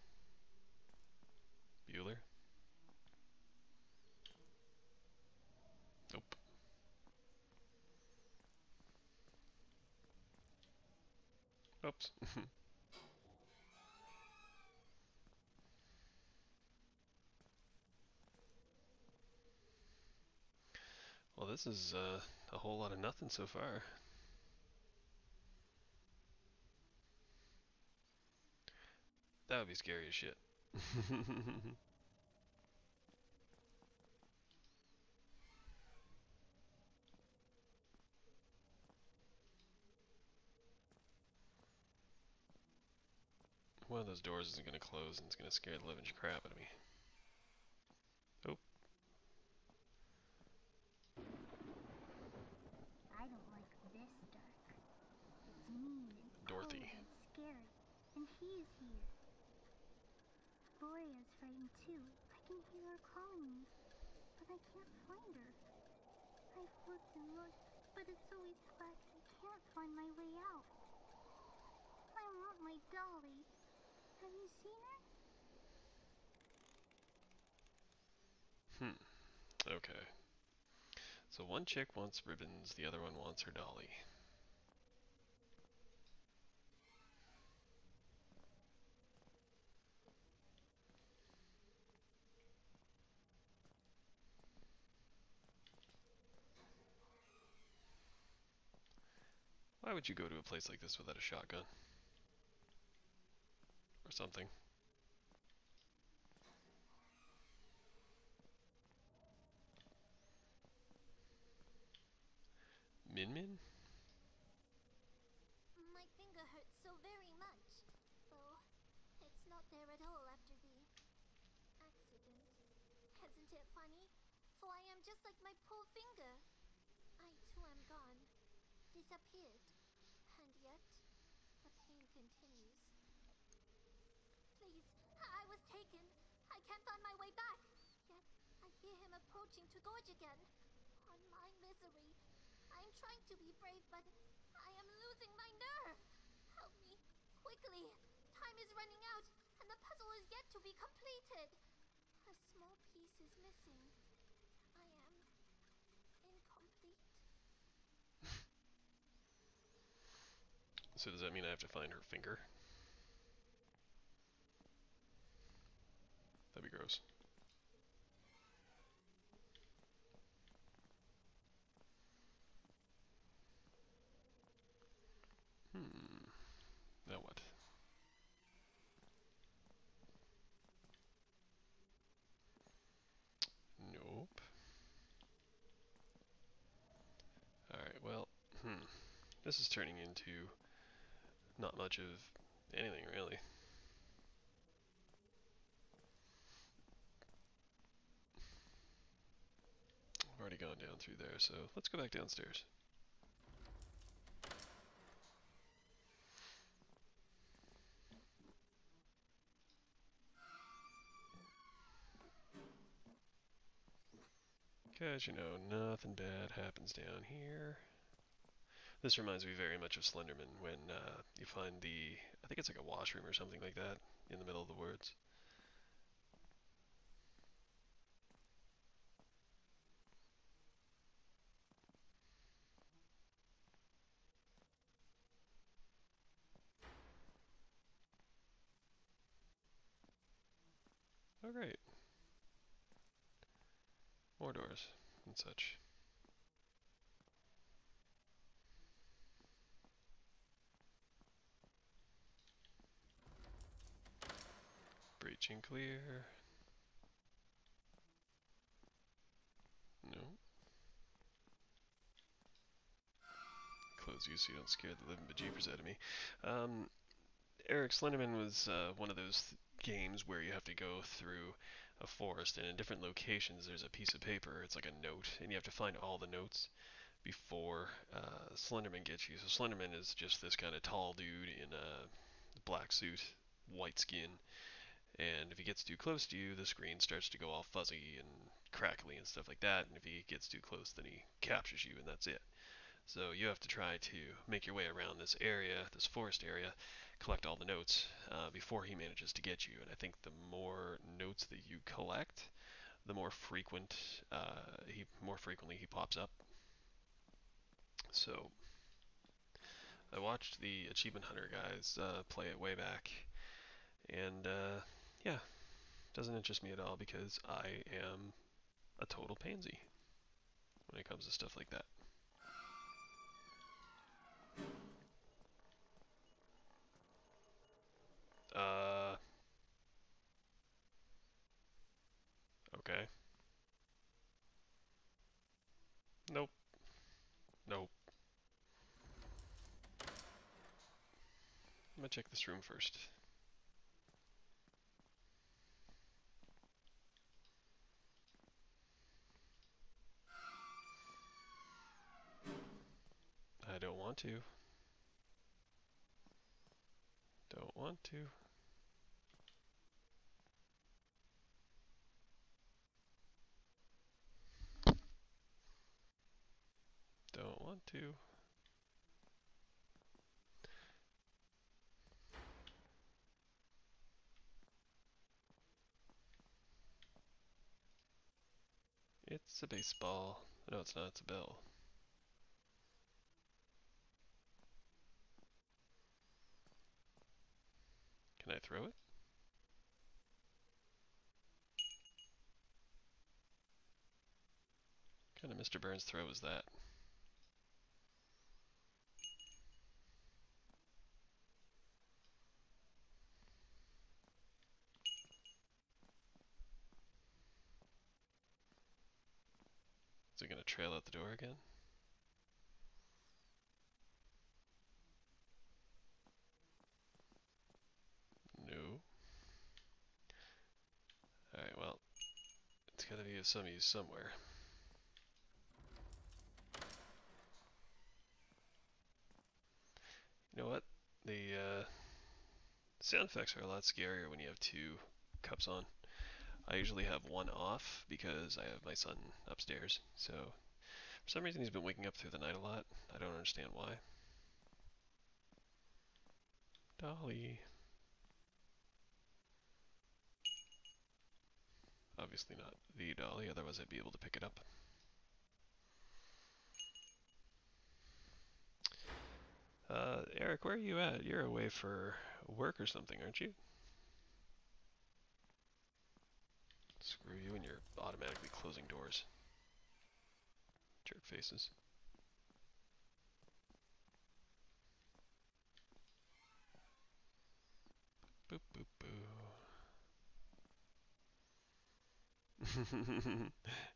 Bueller? Nope. Oops. Well, this is a whole lot of nothing so far. That would be scary as shit. One of those doors isn't going to close and it's going to scare the living crap out of me. Oh. I don't like this dark. It's mean and Dorothy. cold and scary. And he's here. Gloria's frightened too. I can hear her calling me. But I can't find her. I've looked and looked, but it's always black. I can't find my way out. I want my dolly. Have you seen her? Okay. So one chick wants ribbons, the other one wants her dolly. Why would you go to a place like this without a shotgun? Or something? Min Min? My finger hurts so very much. Though, it's not there at all after the accident. Isn't it funny? For I am just like my poor finger. I too am gone. Disappeared. And yet, the pain continues. Please, I was taken. I can't find my way back. Yet, I hear him approaching to gorge again. On my misery. I am trying to be brave, but I am losing my nerve. Help me, quickly. Time is running out, and the puzzle is yet to be completed. A small piece is missing. I am incomplete. So does that mean I have to find her finger? That'd be gross. Now what? Nope. Alright, well, this is turning into not much of anything, really. I've already gone down through there, so let's go back downstairs. Because, you know, nothing bad happens down here. This reminds me very much of Slenderman when you find the, I think it's like a washroom or something like that in the middle of the woods. Oh, great. More doors and such. Breaching clear. No. Close you so you don't scare the living bejeepers out of me. Eric, Slenderman was one of those games where you have to go through a forest, and in different locations there's a piece of paper. It's like a note, and you have to find all the notes before Slenderman gets you. So Slenderman is just this kind of tall dude in a black suit, white skin, and if he gets too close to you, the screen starts to go all fuzzy and crackly and stuff like that. And if he gets too close, then he captures you, and that's it. So you have to try to make your way around this area, this forest area, collect all the notes before he manages to get you. And I think the more notes that you collect, the more frequently he pops up. So I watched the Achievement Hunter guys play it way back, and yeah, doesn't interest me at all because I am a total pansy when it comes to stuff like that. Okay. Nope. Nope. I'm gonna check this room first. I don't want to. Don't want to. Don't want to. It's a baseball. No, it's not. It's a bell. Can I throw it? What kind of Mr. Burns throw is that? Is it gonna trail out the door again? No. Alright, well, it's gotta be of some use somewhere. You know what? The sound effects are a lot scarier when you have two cups on. I usually have one off because I have my son upstairs, so for some reason he's been waking up through the night a lot. I don't understand why. Dolly. Obviously not the dolly, otherwise I'd be able to pick it up. Eric, where are you at? You're away for work or something, aren't you? Screw you and your automatically closing doors. Jerk faces. Boop, boop, boo.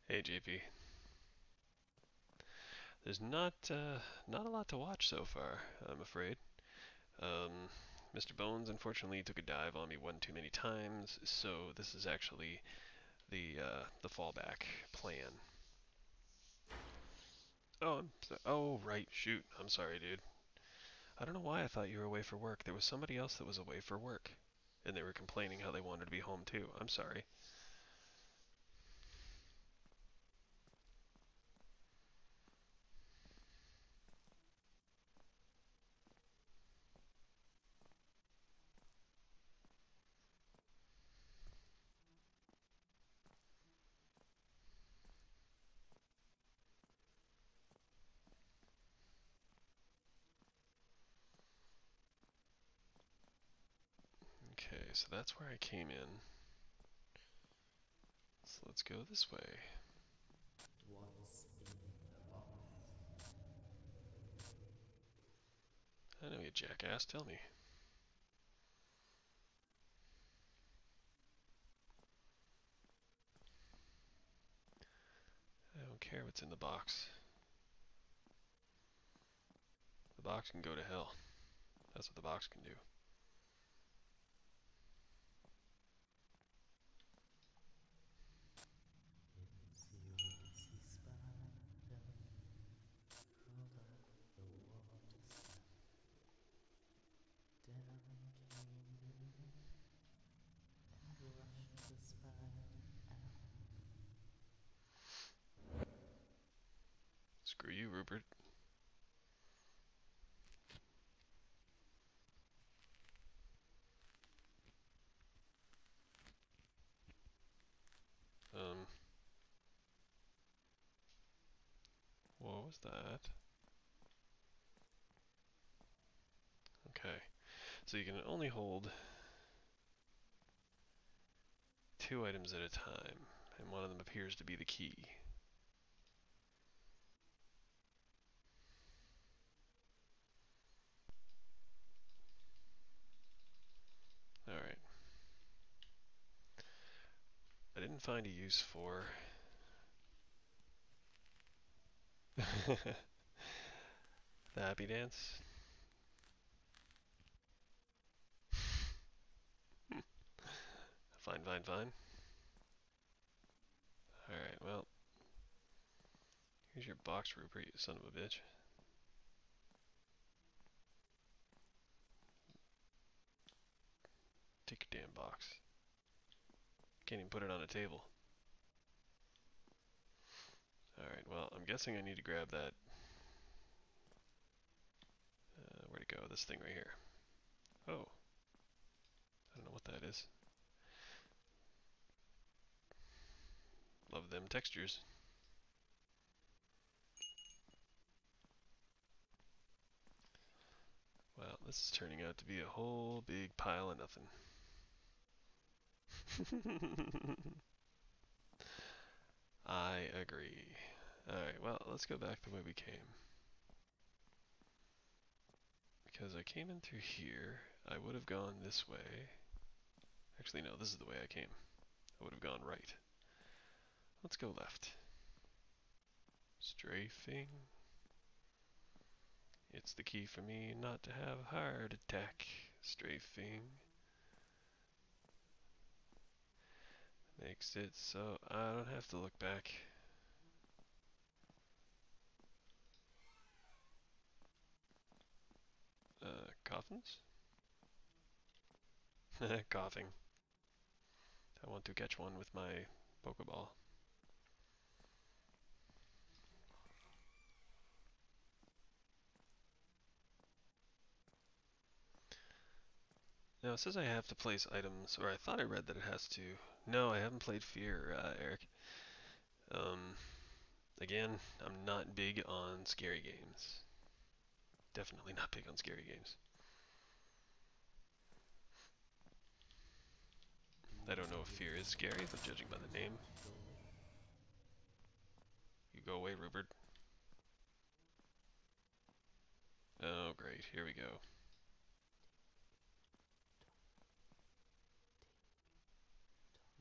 Hey, JP. There's not a lot to watch so far, I'm afraid. Mr. Bones unfortunately took a dive on me one too many times, so this is actually the fallback plan. Oh, right, shoot. I'm sorry, dude. I don't know why I thought you were away for work. There was somebody else that was away for work, and they were complaining how they wanted to be home too. I'm sorry. Okay, so that's where I came in. So let's go this way. What's in the box? I know you jackass, tell me. I don't care what's in the box. The box can go to hell. That's what the box can do. Screw you, Rupert. What was that? Okay, so you can only hold 2 items at a time, and one of them appears to be the key. Alright. I didn't find a use for the happy dance. Fine, fine, fine. Alright, well. Here's your box, Rupert, you son of a bitch. Take your damn box. Can't even put it on a table. Alright, well, I'm guessing I need to grab that. Where'd it go? This thing right here. Oh. I don't know what that is. Love them textures. Well, this is turning out to be a whole big pile of nothing. I agree. Alright, well, let's go back the way we came. Because I came in through here, I would have gone this way. Actually, no, this is the way I came. I would have gone right. Let's go left. Strafing. It's the key for me not to have a heart attack. Strafing. Makes it so I don't have to look back. Coffins? Coughing. I want to catch one with my Pokeball. Now it says I have to place items, or I thought I read that it has to. No, I haven't played Fear, Eric. Again, I'm not big on scary games. Definitely not big on scary games. I don't know if Fear is scary, but judging by the name. You go away, Rupert. Oh, great. Here we go.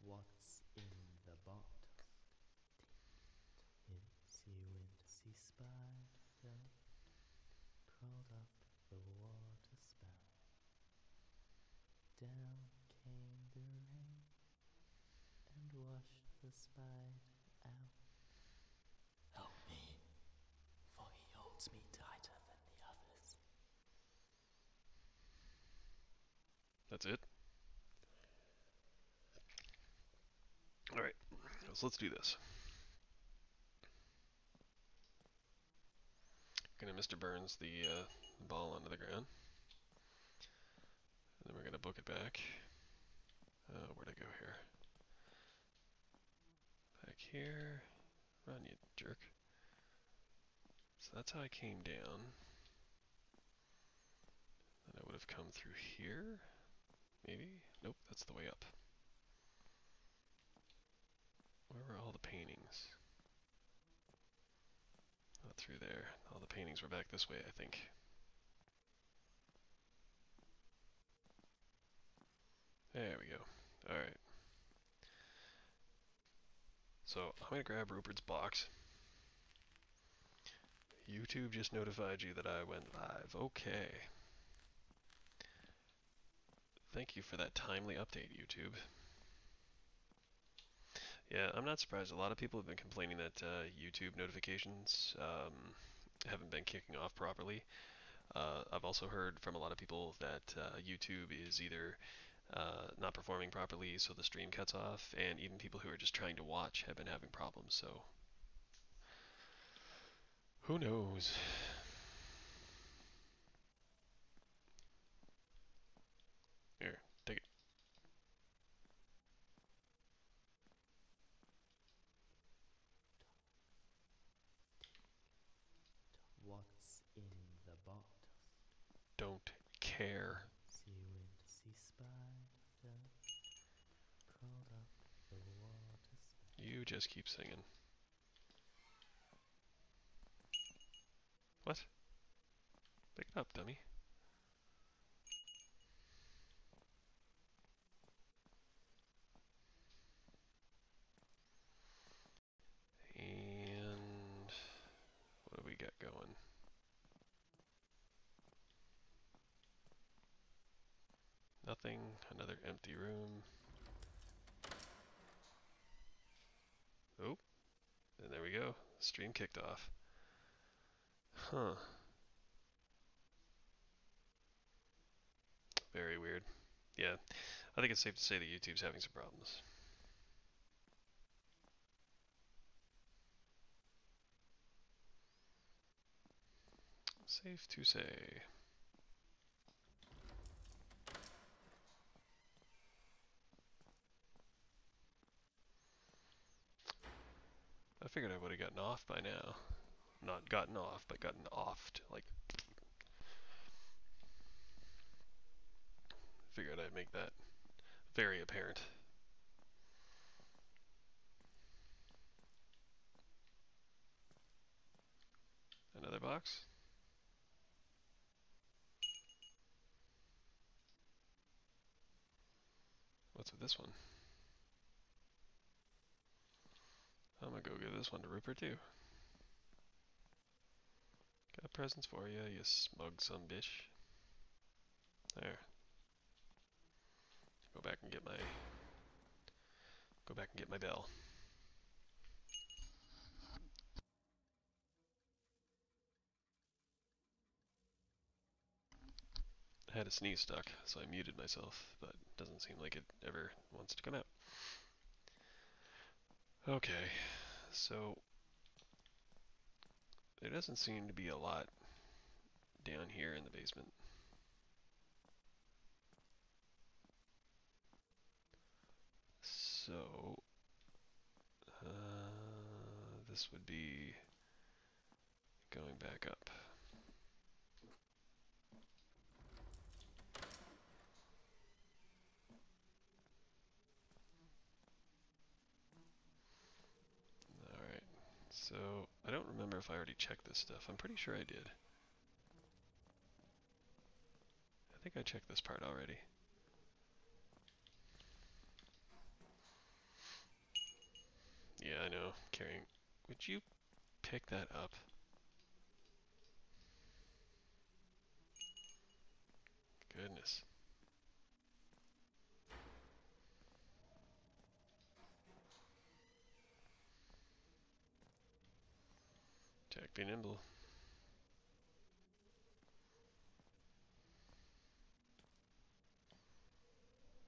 What's in the box? Itsy wincy spider crawled up the water spout. Down came the rain and washed the spider out. Help me, for he holds me tighter than the others. That's it? Alright, so let's do this. Gonna Mr. Burns the ball onto the ground. And then we're gonna book it back. Where'd I go here? Back here. Run, you jerk. So that's how I came down. Then I would have come through here. Maybe? Nope, that's the way up. Where were all the paintings? Not through there. All the paintings were back this way, I think. There we go. Alright. So, I'm going to grab Rupert's box. YouTube just notified you that I went live. Okay. Thank you for that timely update, YouTube. Yeah, I'm not surprised. A lot of people have been complaining that YouTube notifications haven't been kicking off properly. I've also heard from a lot of people that YouTube is either not performing properly, so the stream cuts off, and even people who are just trying to watch have been having problems. So, Who knows? Here, take it. What's in the box? Don't care. See wincy spider crawled up the water spout. You just keep singing. What? Pick it up, dummy. And what do we got going? Nothing. Another empty room. Oh, and there we go. Stream kicked off. Huh. Very weird. Yeah, I think it's safe to say that YouTube's having some problems. Safe to say. I figured I would have gotten off by now. Not gotten off, but gotten offed. Like, figured I'd make that very apparent. Another box? What's with this one? I'm gonna go give this one to Rupert too. Got presents for you, you smug son bitch. There. Go back and get my bell. I had a sneeze stuck, so I muted myself, but it doesn't seem like it ever wants to come out. Okay, so there doesn't seem to be a lot down here in the basement. So, this would be going back up. Alright, so I don't remember if I already checked this stuff. I'm pretty sure I did. I think I checked this part already. Yeah, I know. Carrying. Would you pick that up? Goodness. Jack be nimble.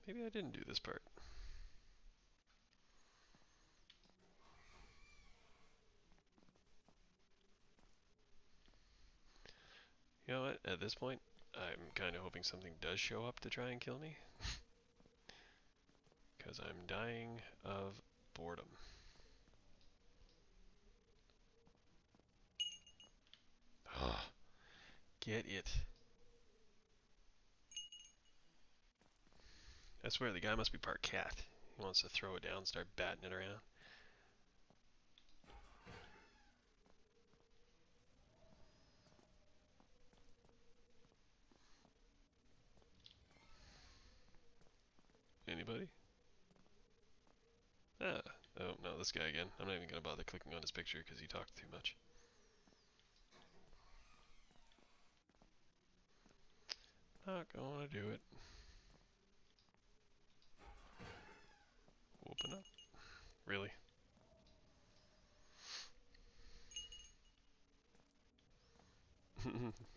Maybe I didn't do this part. You know what? At this point, I'm kind of hoping something does show up to try and kill me. Because I'm dying of boredom. Ah, get it. I swear the guy must be part cat. He wants to throw it down and start batting it around. Anybody? Ah, oh no, this guy again. I'm not even going to bother clicking on his picture because he talked too much. Not going to do it. Open up. Really?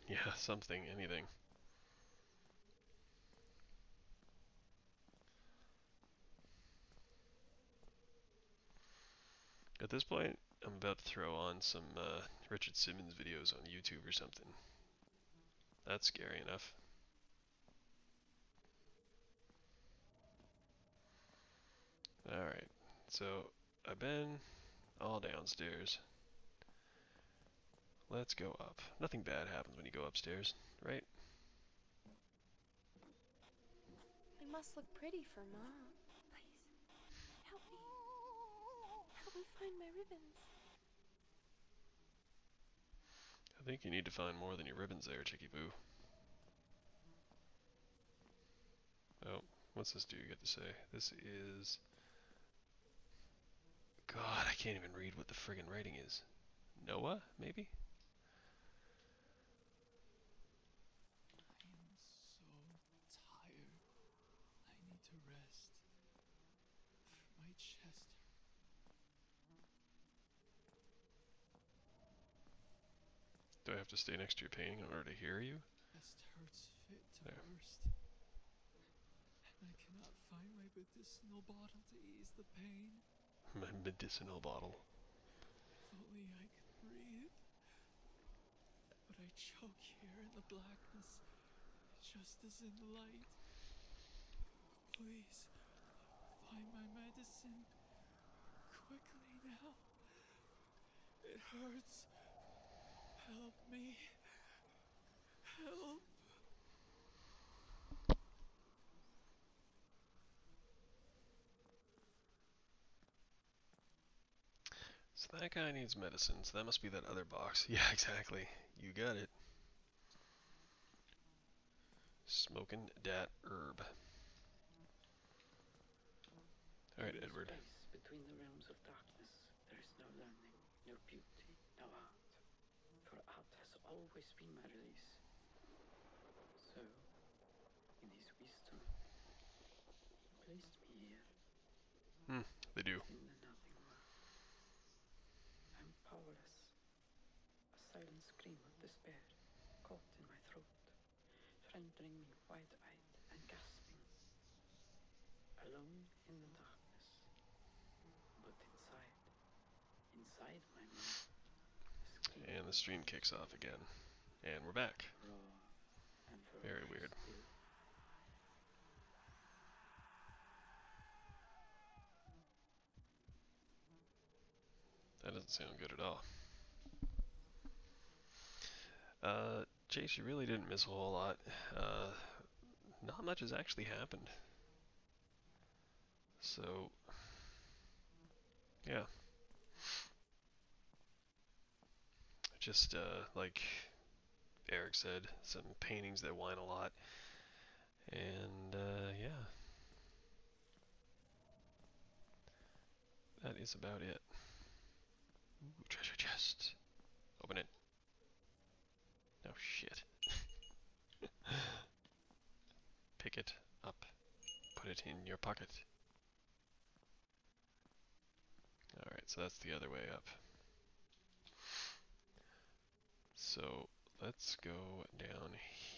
Yeah, something, anything. At this point, I'm about to throw on some Richard Simmons videos on YouTube or something. That's scary enough. Alright, so I've been all downstairs. Let's go up. Nothing bad happens when you go upstairs, right? I must look pretty for Mom. Please, help me. Help me find my ribbons. I think you need to find more than your ribbons there, Chicky Boo. Oh, what's this do you get to say? This is... God, I can't even read what the friggin' writing is. Noah, maybe? I am so tired. I need to rest. My chest. Do I have to stay next to your painting in order to hear you? Chest hurts fit to There. burst. And I cannot find my medicinal bottle to ease the pain. My medicinal bottle. If only I could breathe. But I choke here in the blackness, just as in the light. Please, find my medicine. Quickly now. It hurts. Help me. Help. So that guy needs medicine, so that must be that other box. Yeah, exactly. You got it. Smoking dat herb. Alright, In this Edward. space between the realms of darkness, there is no learning, no beauty, no art. For art has always been my release. So, in his wisdom, he placed me here. They do. In the nothing world. I'm powerless. A silent scream of despair caught in my throat, rendering me wide-eyed and gasping. Alone in the darkness. But inside my mind, And the stream kicks off again. And we're back. raw and Very weird. still. That doesn't sound good at all. Chase, you really didn't miss a whole lot. Not much has actually happened. So, yeah. Just, like Eric said, some paintings that whine a lot. And, yeah. That is about it. Ooh, treasure chest. Open it. Oh, shit. Pick it up. Put it in your pocket. Alright, so that's the other way up. So, let's go down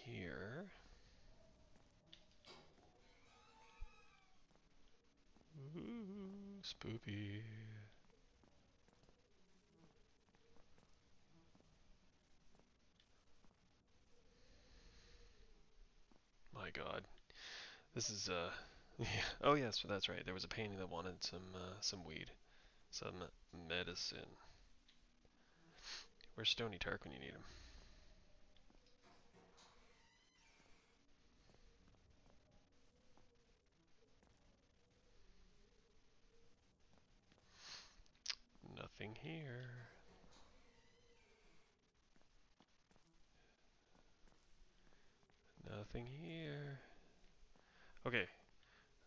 here. Ooh, spoopy. My god. This is, yeah. Oh yes, that's right. There was a painting that wanted some weed. Some medicine. Where's Stony Tark when you need him? Nothing here. Nothing here. Okay.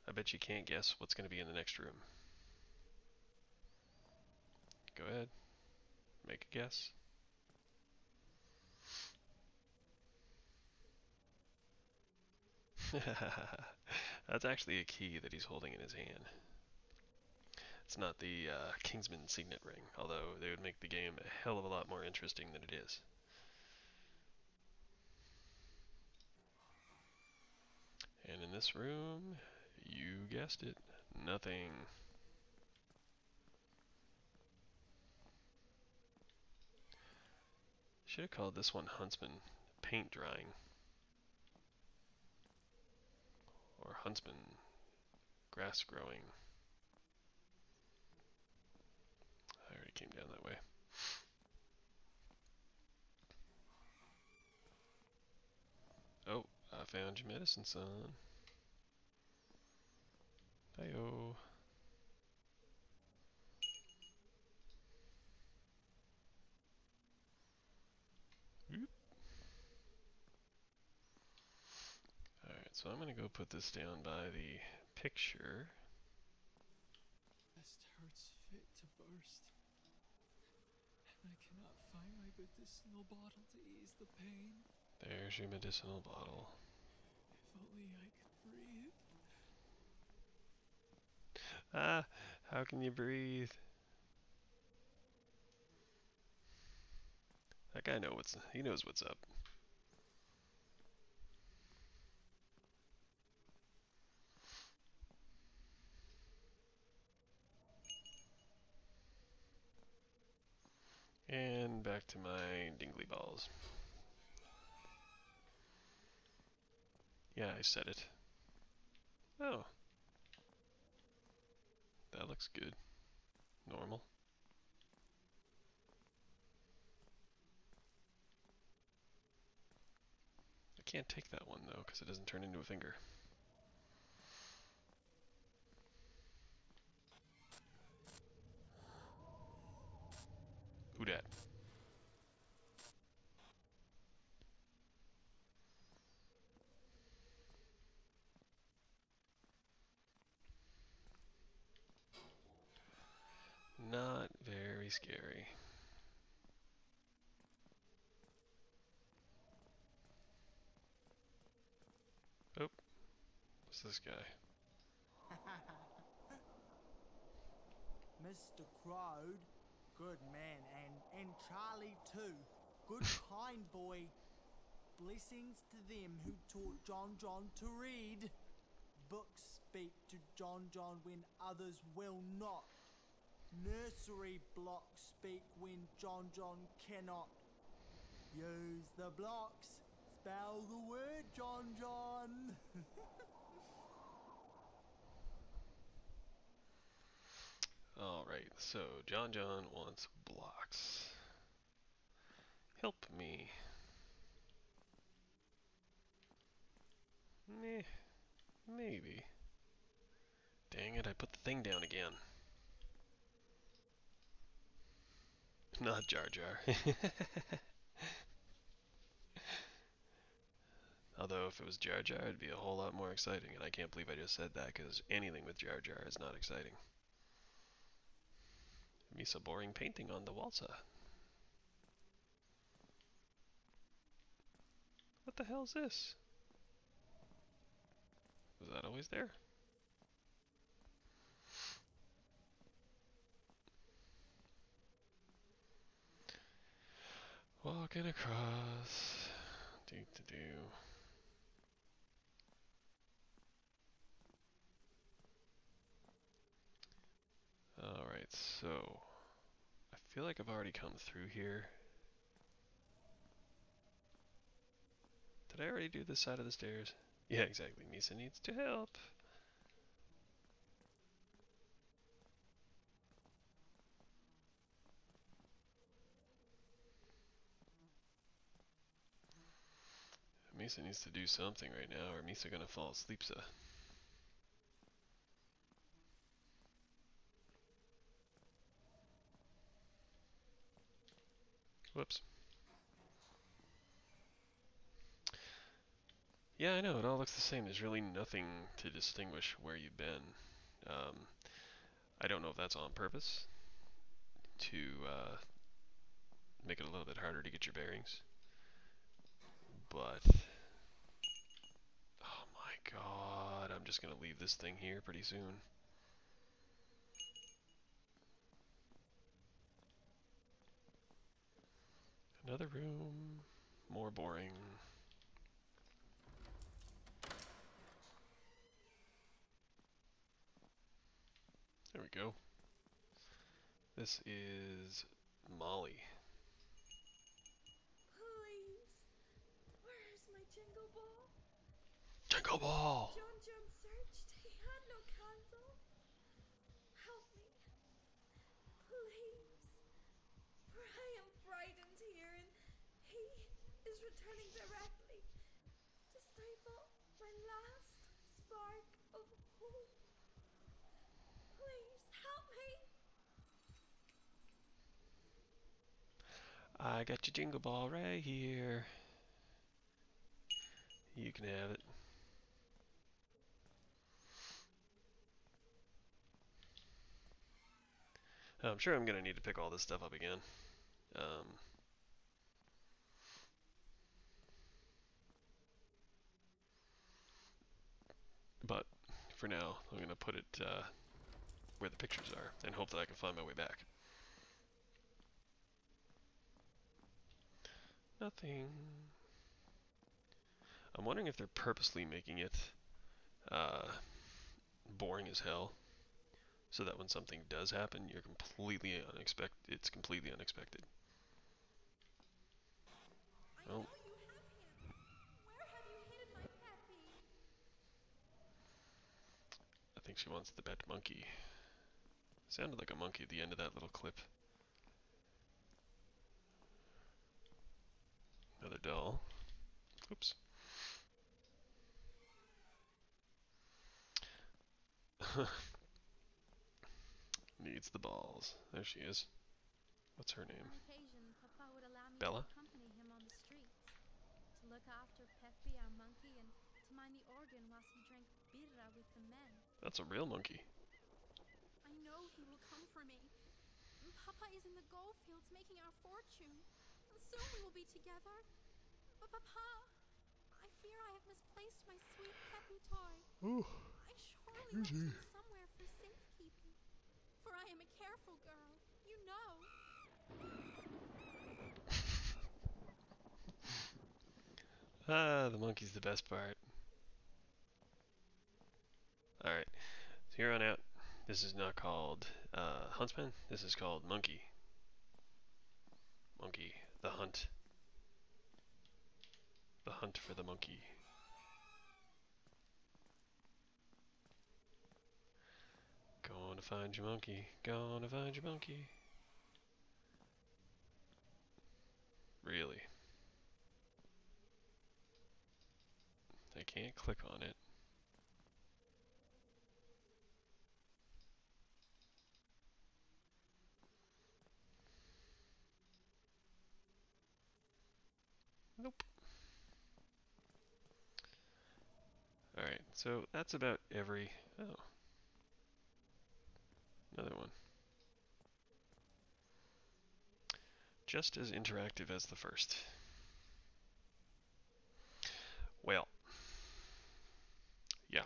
I bet you can't guess what's going to be in the next room. Go ahead. Make a guess. That's actually a key that he's holding in his hand. It's not the Kingsman signet ring, although they would make the game a hell of a lot more interesting than it is. And in this room, you guessed it, nothing. Should have called this one Huntsman paint drying. Or Huntsman grass growing. I already came down that way. Oh, I found your medicine, son. Hi-yo. Alright, so I'm gonna go put this down by the picture. Chest hurts fit to burst. And I cannot find my medicinal bottle to ease the pain. There's your medicinal bottle. If only I could breathe. Ah, how can you breathe? That guy he knows what's up. And back to my dingly balls. Yeah, I said it. Oh. That looks good. Normal. I can't take that one though, because it doesn't turn into a finger. Who dat? Not very scary. Oh, what's this guy? Mr. Crowd, good man, and Charlie too, good kind boy. Blessings to them who taught John to read. Books speak to John when others will not. Nursery blocks speak when John cannot. Use the blocks, spell the word John. Alright, so John wants blocks. Help me. Meh, maybe. Dang it, I put the thing down again. Not Jar Jar. Although if it was Jar Jar, it'd be a whole lot more exciting, and I can't believe I just said that, because anything with Jar Jar is not exciting. Misa boring painting on the walsa. What the hell is this? Was that always there? Walking across. Do. Alright, so I feel like I've already come through here. Did I already do this side of the stairs? Yeah, exactly. Misa needs to help. Misa needs to do something right now, or Misa gonna fall asleep, so. Whoops. Yeah, I know, it all looks the same. There's really nothing to distinguish where you've been. I don't know if that's on purpose to make it a little bit harder to get your bearings. But, oh my god, I'm just gonna leave this thing here pretty soon. Another room, more boring. There we go. This is Molly. Jingle ball! John searched. He had no candle. Help me. Please. For I am frightened here, and he is returning directly to stifle my last spark of hope. Please, help me. I got your jingle ball right here. You can have it. I'm sure I'm going to need to pick all this stuff up again. But for now, I'm going to put it where the pictures are and hope that I can find my way back. Nothing. I'm wondering if they're purposely making it boring as hell, so that when something does happen, you're completely unexpected. It's completely unexpected. Oh. I know you have him. Where have you hidden my Peppy? I think she wants the pet monkey. Sounded like a monkey at the end of that little clip. Another doll. Oops. Needs the balls. There she is. What's her name? On occasion, Papa would allow me Bella? to accompany him on the streets, to look after Peppy, our monkey, and to mind the organ whilst he drank birra with the men. That's a real monkey. I know he will come for me. Papa is in the gold fields making our fortune. Soon we will be together. But Papa, I fear I have misplaced my sweet Peppy toy. Ooh. I surely left him somewhere for safekeeping. For I am a careful girl, you know. The monkey's the best part. Alright, so here on out, this is not called Huntsman, this is called Monkey. Monkey, the hunt. The hunt for the monkey. Gonna find your monkey, gonna find your monkey. Really? I can't click on it. Nope. Alright, so that's about every... Oh. Another one. Just as interactive as the first. Well. Yeah.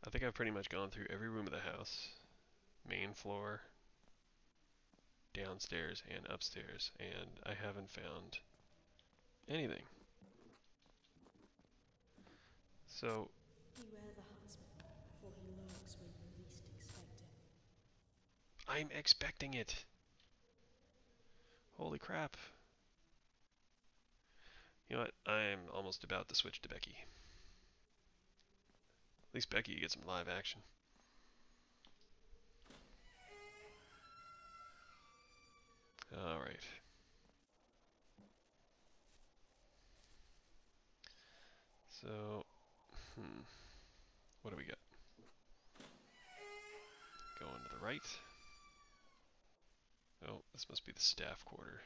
I think I've pretty much gone through every room of the house. Main floor, downstairs, and upstairs, and I haven't found anything. So... Beware the Huntsman, for he lurks when you least expect him. I'm expecting it! Holy crap. You know what? I'm almost about to switch to Becky. At least Becky gets some live action. Alright. So, what do we got? Going to the right. Oh, this must be the staff quarter.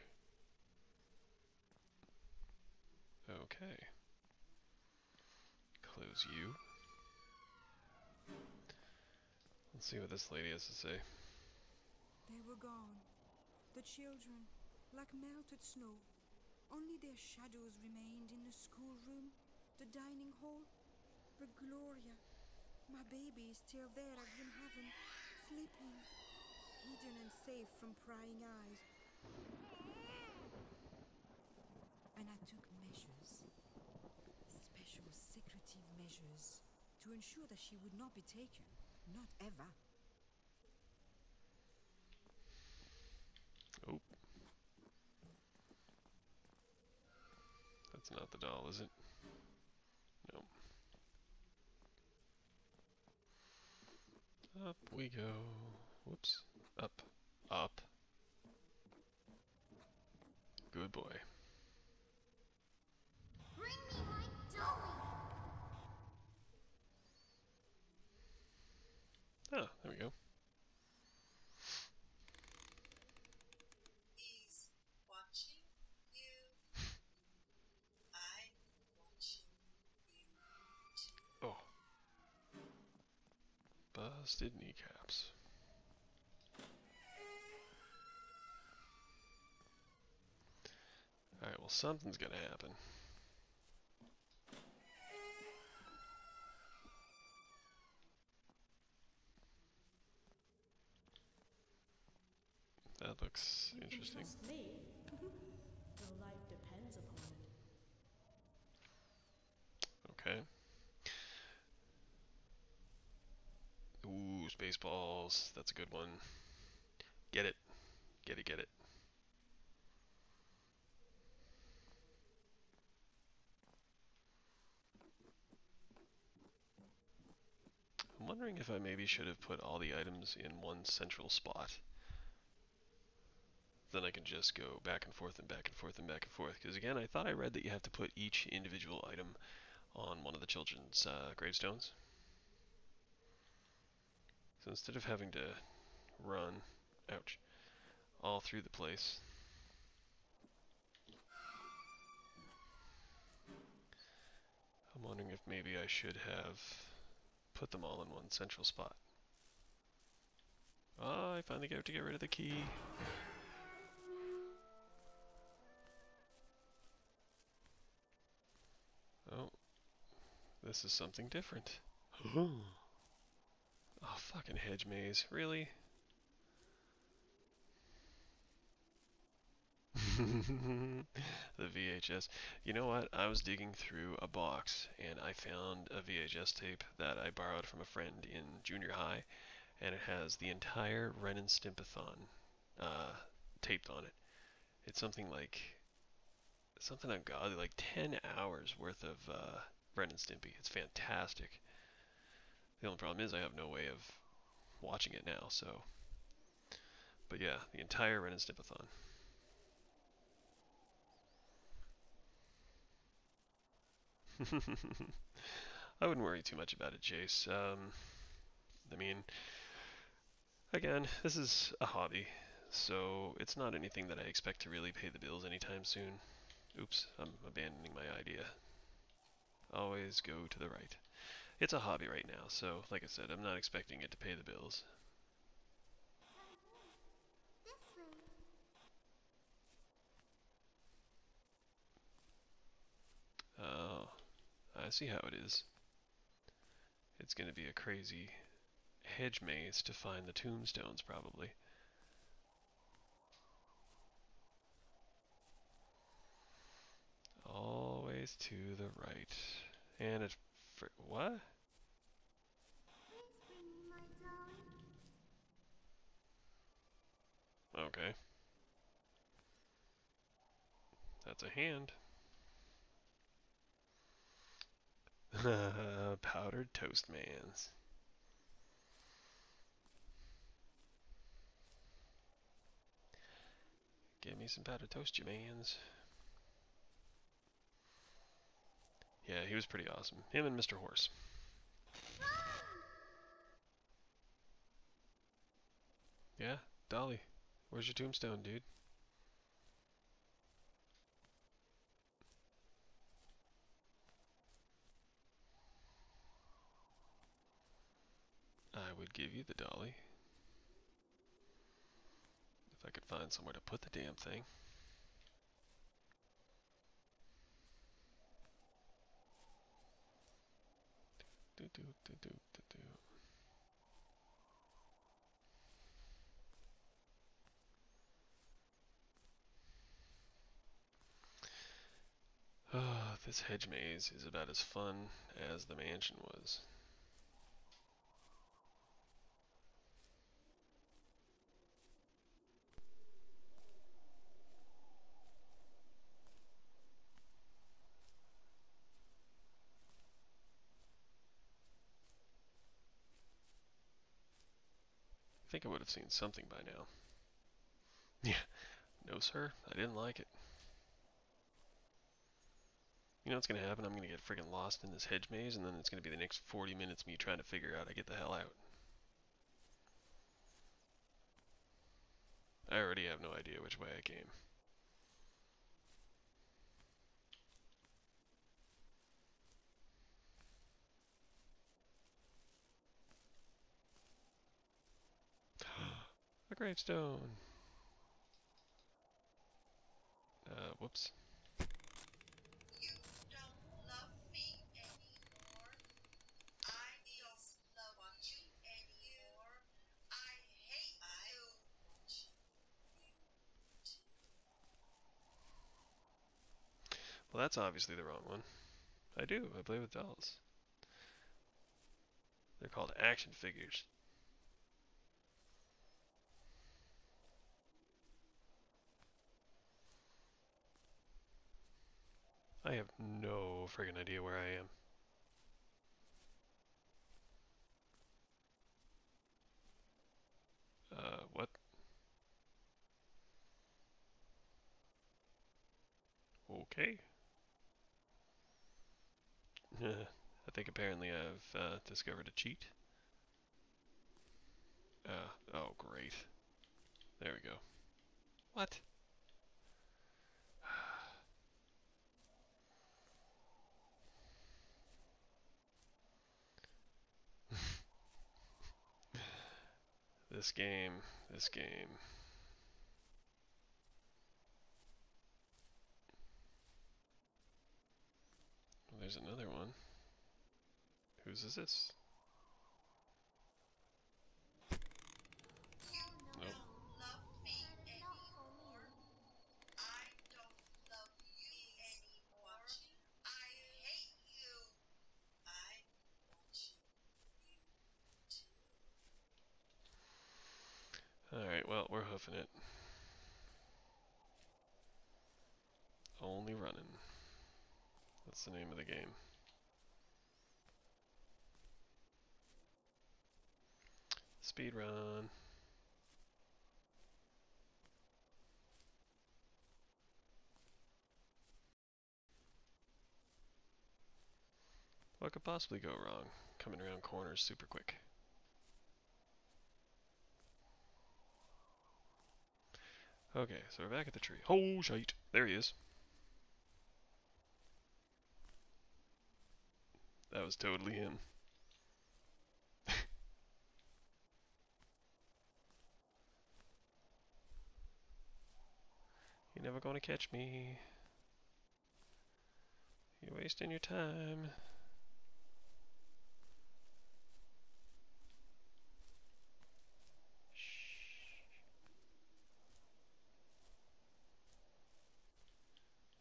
Okay. Close you. Let's see what this lady has to say. They were gone. The children, like melted snow. Only their shadows remained in the schoolroom, the dining hall. But Gloria, my baby, is still there at Grimhaven, sleeping, hidden and safe from prying eyes. And I took measures, special secretive measures, to ensure that she would not be taken, not ever. Oh. That's not the doll, is it? Up we go. Whoops. Up. Up. Good boy. Bring me my dolly! Oh, there we go. He's watching you. I'm watching you too. Oh. Busted kneecaps. Alright, well, something's gonna happen. That looks interesting. You can trust me. Your life depends upon it. Okay. Ooh, Spaceballs. That's a good one. Get it. Get it, get it. I'm wondering if I maybe should have put all the items in one central spot. Then I can just go back and forth and back and forth and back and forth. Because again, I thought I read that you have to put each individual item on one of the children's gravestones. So instead of having to run, ouch, all through the place, I'm wondering if maybe I should have put them all in one central spot. Oh, I finally got to get rid of the key. Oh, this is something different. Oh, fucking hedge maze, really? The VHS. You know what? I was digging through a box and I found a VHS tape that I borrowed from a friend in junior high, and it has the entire Ren and Stimpathon taped on it. It's something ungodly, like 10 hours worth of Ren and Stimpy. It's fantastic. The only problem is I have no way of watching it now, so. But yeah, the entire Ren and Stimpathon. I wouldn't worry too much about it, Chase. I mean, again, this is a hobby, so it's not anything that I expect to really pay the bills anytime soon. Oops, I'm abandoning my idea. Always go to the right. It's a hobby right now, so like I said, I'm not expecting it to pay the bills. Oh, I see how it is. It's going to be a crazy hedge maze to find the tombstones, probably. Always to the right. And it... what? Okay. That's a hand. Powdered toast mans. Give me some powdered toast, you mans. Yeah, he was pretty awesome. Him and Mr. Horse. Yeah, Dolly. Where's your tombstone, dude? I would give you the dolly. If I could find somewhere to put the damn thing. Do do do do do do. Ah, this hedge maze is about as fun as the mansion was. think I would have seen something by now. Yeah. No, sir. I didn't like it. You know what's going to happen? I'm going to get freaking lost in this hedge maze, and then it's going to be the next 40 minutes me trying to figure out how to get the hell out. I already have no idea which way I came. A gravestone! Whoops. You don't love me anymore. I don't love you anymore. I hate you. Well, that's obviously the wrong one. I do. I play with dolls. They're called action figures. I have no friggin' idea where I am. What? Okay. I think apparently I've discovered a cheat. Oh great. There we go. What? This game. Well, there's another one. Whose is this? Nope. Love me anymore. I don't love you anymore. I hate you. I want you too. Alright, well, we're hoofing it. Only running. That's the name of the game. Speed run. What could possibly go wrong? Coming around corners super quick. Okay, so we're back at the tree. Oh, shite. There he is. That was totally him. You're never gonna catch me. You're wasting your time.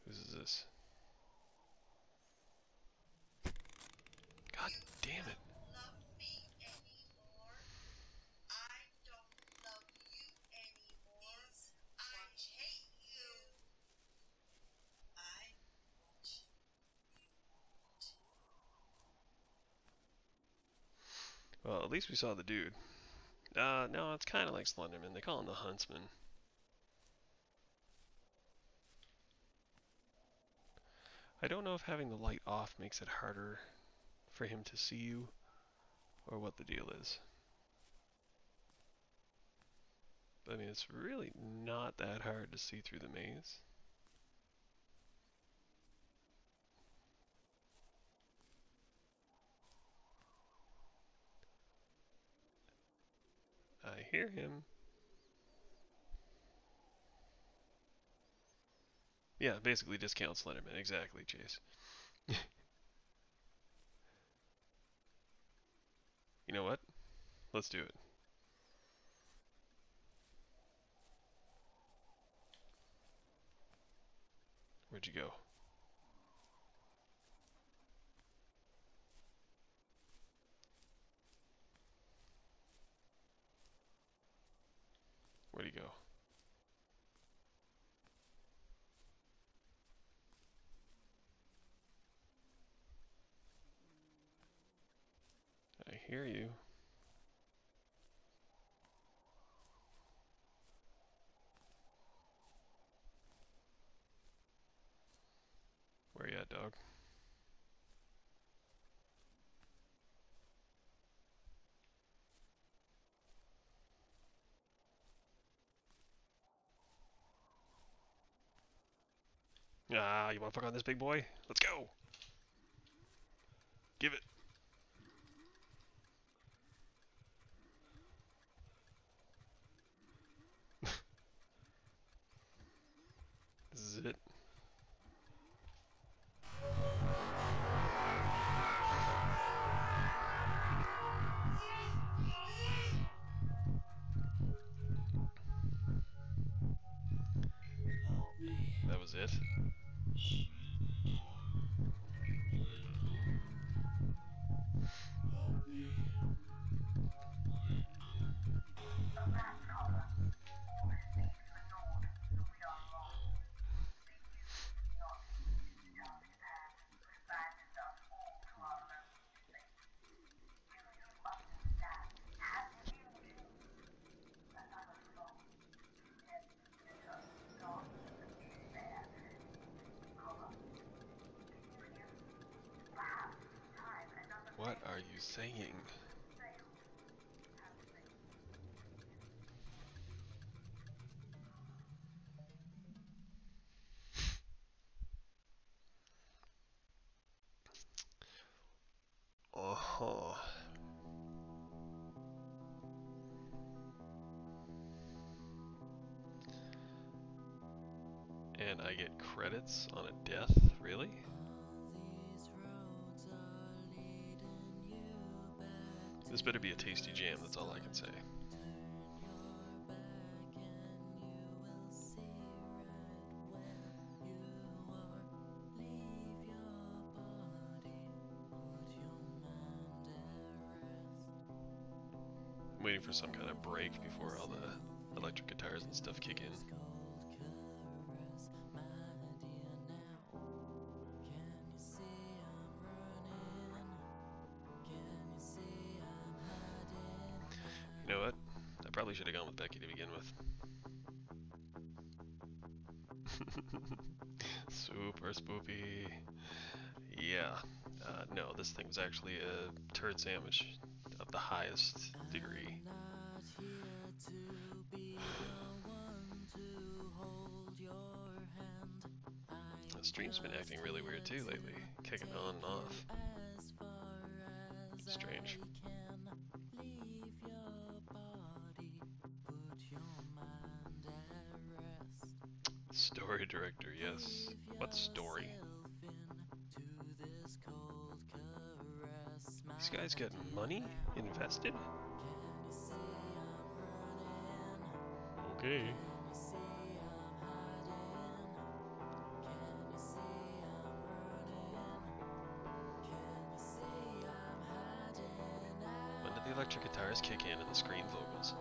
Whose is this? God damn it. Love me anymore. I don't love you anymore. I hate you. I want you too. Well, at least we saw the dude. No, it's kind of like Slenderman. They call him the Huntsman. I don't know if having the light off makes it harder for him to see you, or what the deal is. But I mean, it's really not that hard to see through the maze. I hear him. Yeah, basically discount Slenderman. Exactly, Chase. You know what? Let's do it. Where'd you go? Where'd he go? I hear you. Where you at, dog? Ah, you wanna fuck on this big boy? Let's go! Give it! This is it. That was it. What are you saying? Uh-huh. And I get credits on a death? Really? This better be a tasty jam, that's all I can say. I'm waiting for some kind of break before all the electric guitars and stuff kick in. You know what? I probably should have gone with Becky to begin with. Super spoopy. Yeah. No, this thing was actually a turd sandwich of the highest degree. The stream's been acting really weird too lately, kicking on and off. Strange. Story director, yes. What story? These guys got money invested? Okay. When did the electric guitars kick in and the screen vocals?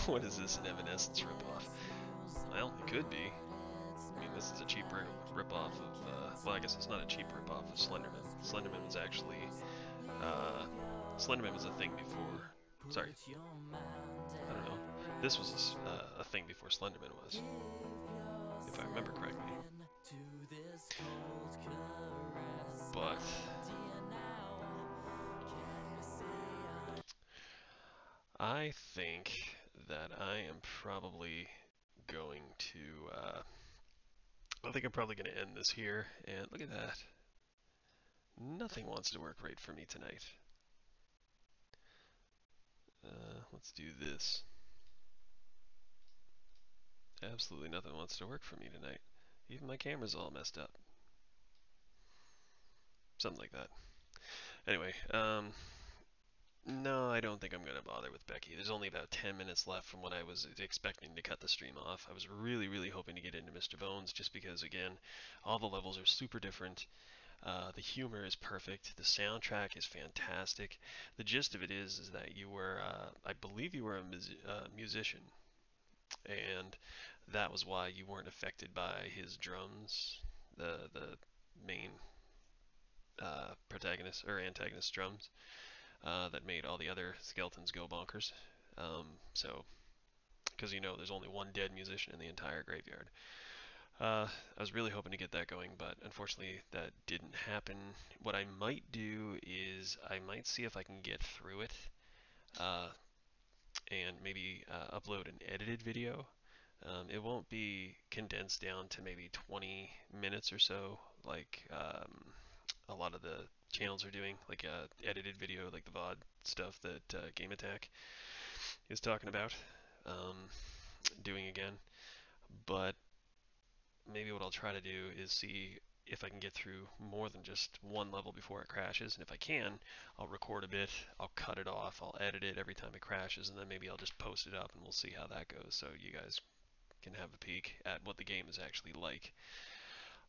What is this, an Evanescence ripoff? Well, it could be. I mean, this is a cheap ripoff of, well, I guess it's not a cheap ripoff of Slenderman. Slenderman was actually, Slenderman was a thing before, sorry, I don't know. This was a thing before Slenderman was, if I remember correctly. But I think that I am probably going to, I think I'm probably going to end this here, and look at that. Nothing wants to work right for me tonight. Let's do this. Absolutely nothing wants to work for me tonight. Even my camera's all messed up. Something like that. Anyway, no, I don't think I'm going to bother with Becky. There's only about 10 minutes left from when I was expecting to cut the stream off. I was really, really hoping to get into Mr. Bones just because, again, all the levels are super different. The humor is perfect. The soundtrack is fantastic. The gist of it is that you were, I believe you were a musician, and that was why you weren't affected by his drums. the main protagonist or antagonist drums that made all the other skeletons go bonkers. So, because there's only one dead musician in the entire graveyard. I was really hoping to get that going, but unfortunately that didn't happen. What I might do is I might see if I can get through it uh, and maybe upload an edited video. It won't be condensed down to maybe 20 minutes or so, like a lot of the channels are doing, like edited video, like the VOD stuff that Game Attack is talking about doing again. But maybe what I'll try to do is see if I can get through more than just one level before it crashes. And if I can, I'll record a bit, I'll cut it off, I'll edit it every time it crashes, and then maybe I'll just post it up and we'll see how that goes so you guys can have a peek at what the game is actually like.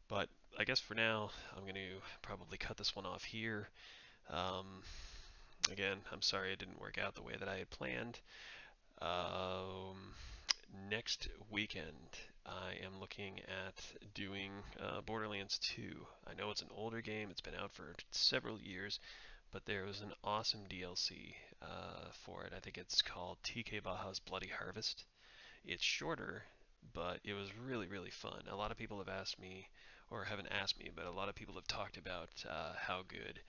But I guess for now, I'm going to probably cut this one off here. Again, I'm sorry it didn't work out the way that I had planned. Next weekend, I am looking at doing Borderlands 2. I know it's an older game, it's been out for several years, but there was an awesome DLC for it. I think it's called TK Baha's Bloody Harvest. It's shorter, but it was really, really fun. A lot of people have asked me, or haven't asked me, but a lot of people have talked about how good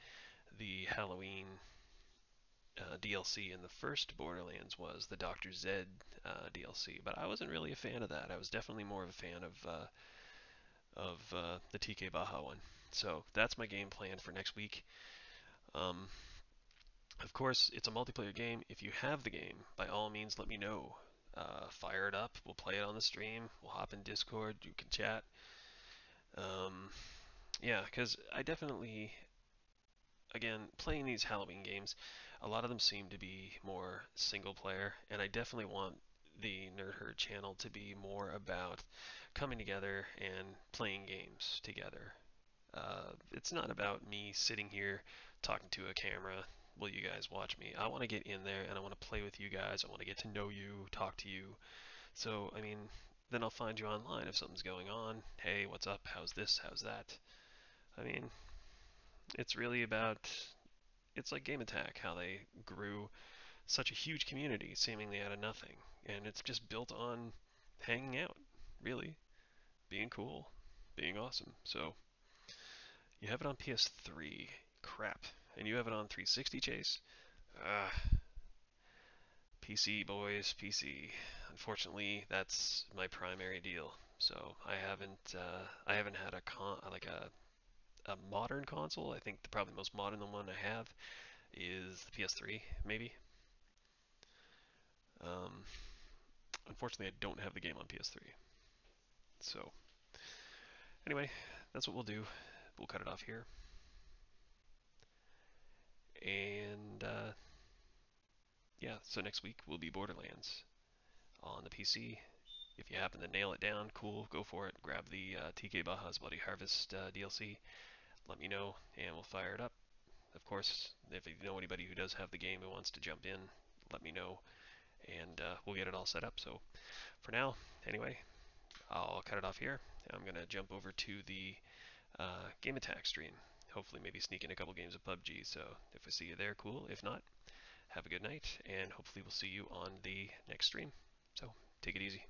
the Halloween DLC in the first Borderlands was, the Dr. Zed DLC, but I wasn't really a fan of that. I was definitely more of a fan of the TK Baha one. So that's my game plan for next week. Of course, it's a multiplayer game. If you have the game, by all means, let me know. Fire it up. We'll play it on the stream. We'll hop in Discord. You can chat. Yeah, because I definitely, again, playing these Halloween games, a lot of them seem to be more single player, and I definitely want the N3rd channel to be more about coming together and playing games together. It's not about me sitting here talking to a camera while you guys watch me. I want to get in there and I want to play with you guys. I want to get to know you, talk to you. So, I mean, then I'll find you online if something's going on. Hey, what's up? How's this? How's that? I mean, it's really about, it's like Game Attack, how they grew such a huge community seemingly out of nothing. And it's just built on hanging out, really, being cool, being awesome. So, you have it on PS3. Crap. And you have it on 360, Chase? Ah, PC, boys, PC. Unfortunately, that's my primary deal. So I haven't had a modern console. I think the probably most modern one I have is the PS3, maybe. Um, Unfortunately, I don't have the game on PS3. So anyway, that's what we'll do. We'll cut it off here. And yeah, so next week will be Borderlands on the PC. If you happen to nail it down, cool, go for it. Grab the TK Baha's Bloody Harvest DLC. Let me know, and we'll fire it up. Of course, if you know anybody who does have the game who wants to jump in, let me know, and we'll get it all set up. So for now, anyway, I'll cut it off here. I'm going to jump over to the Game Attack stream. Hopefully maybe sneak in a couple games of PUBG. So if I see you there, cool. If not, have a good night, and hopefully we'll see you on the next stream. So take it easy.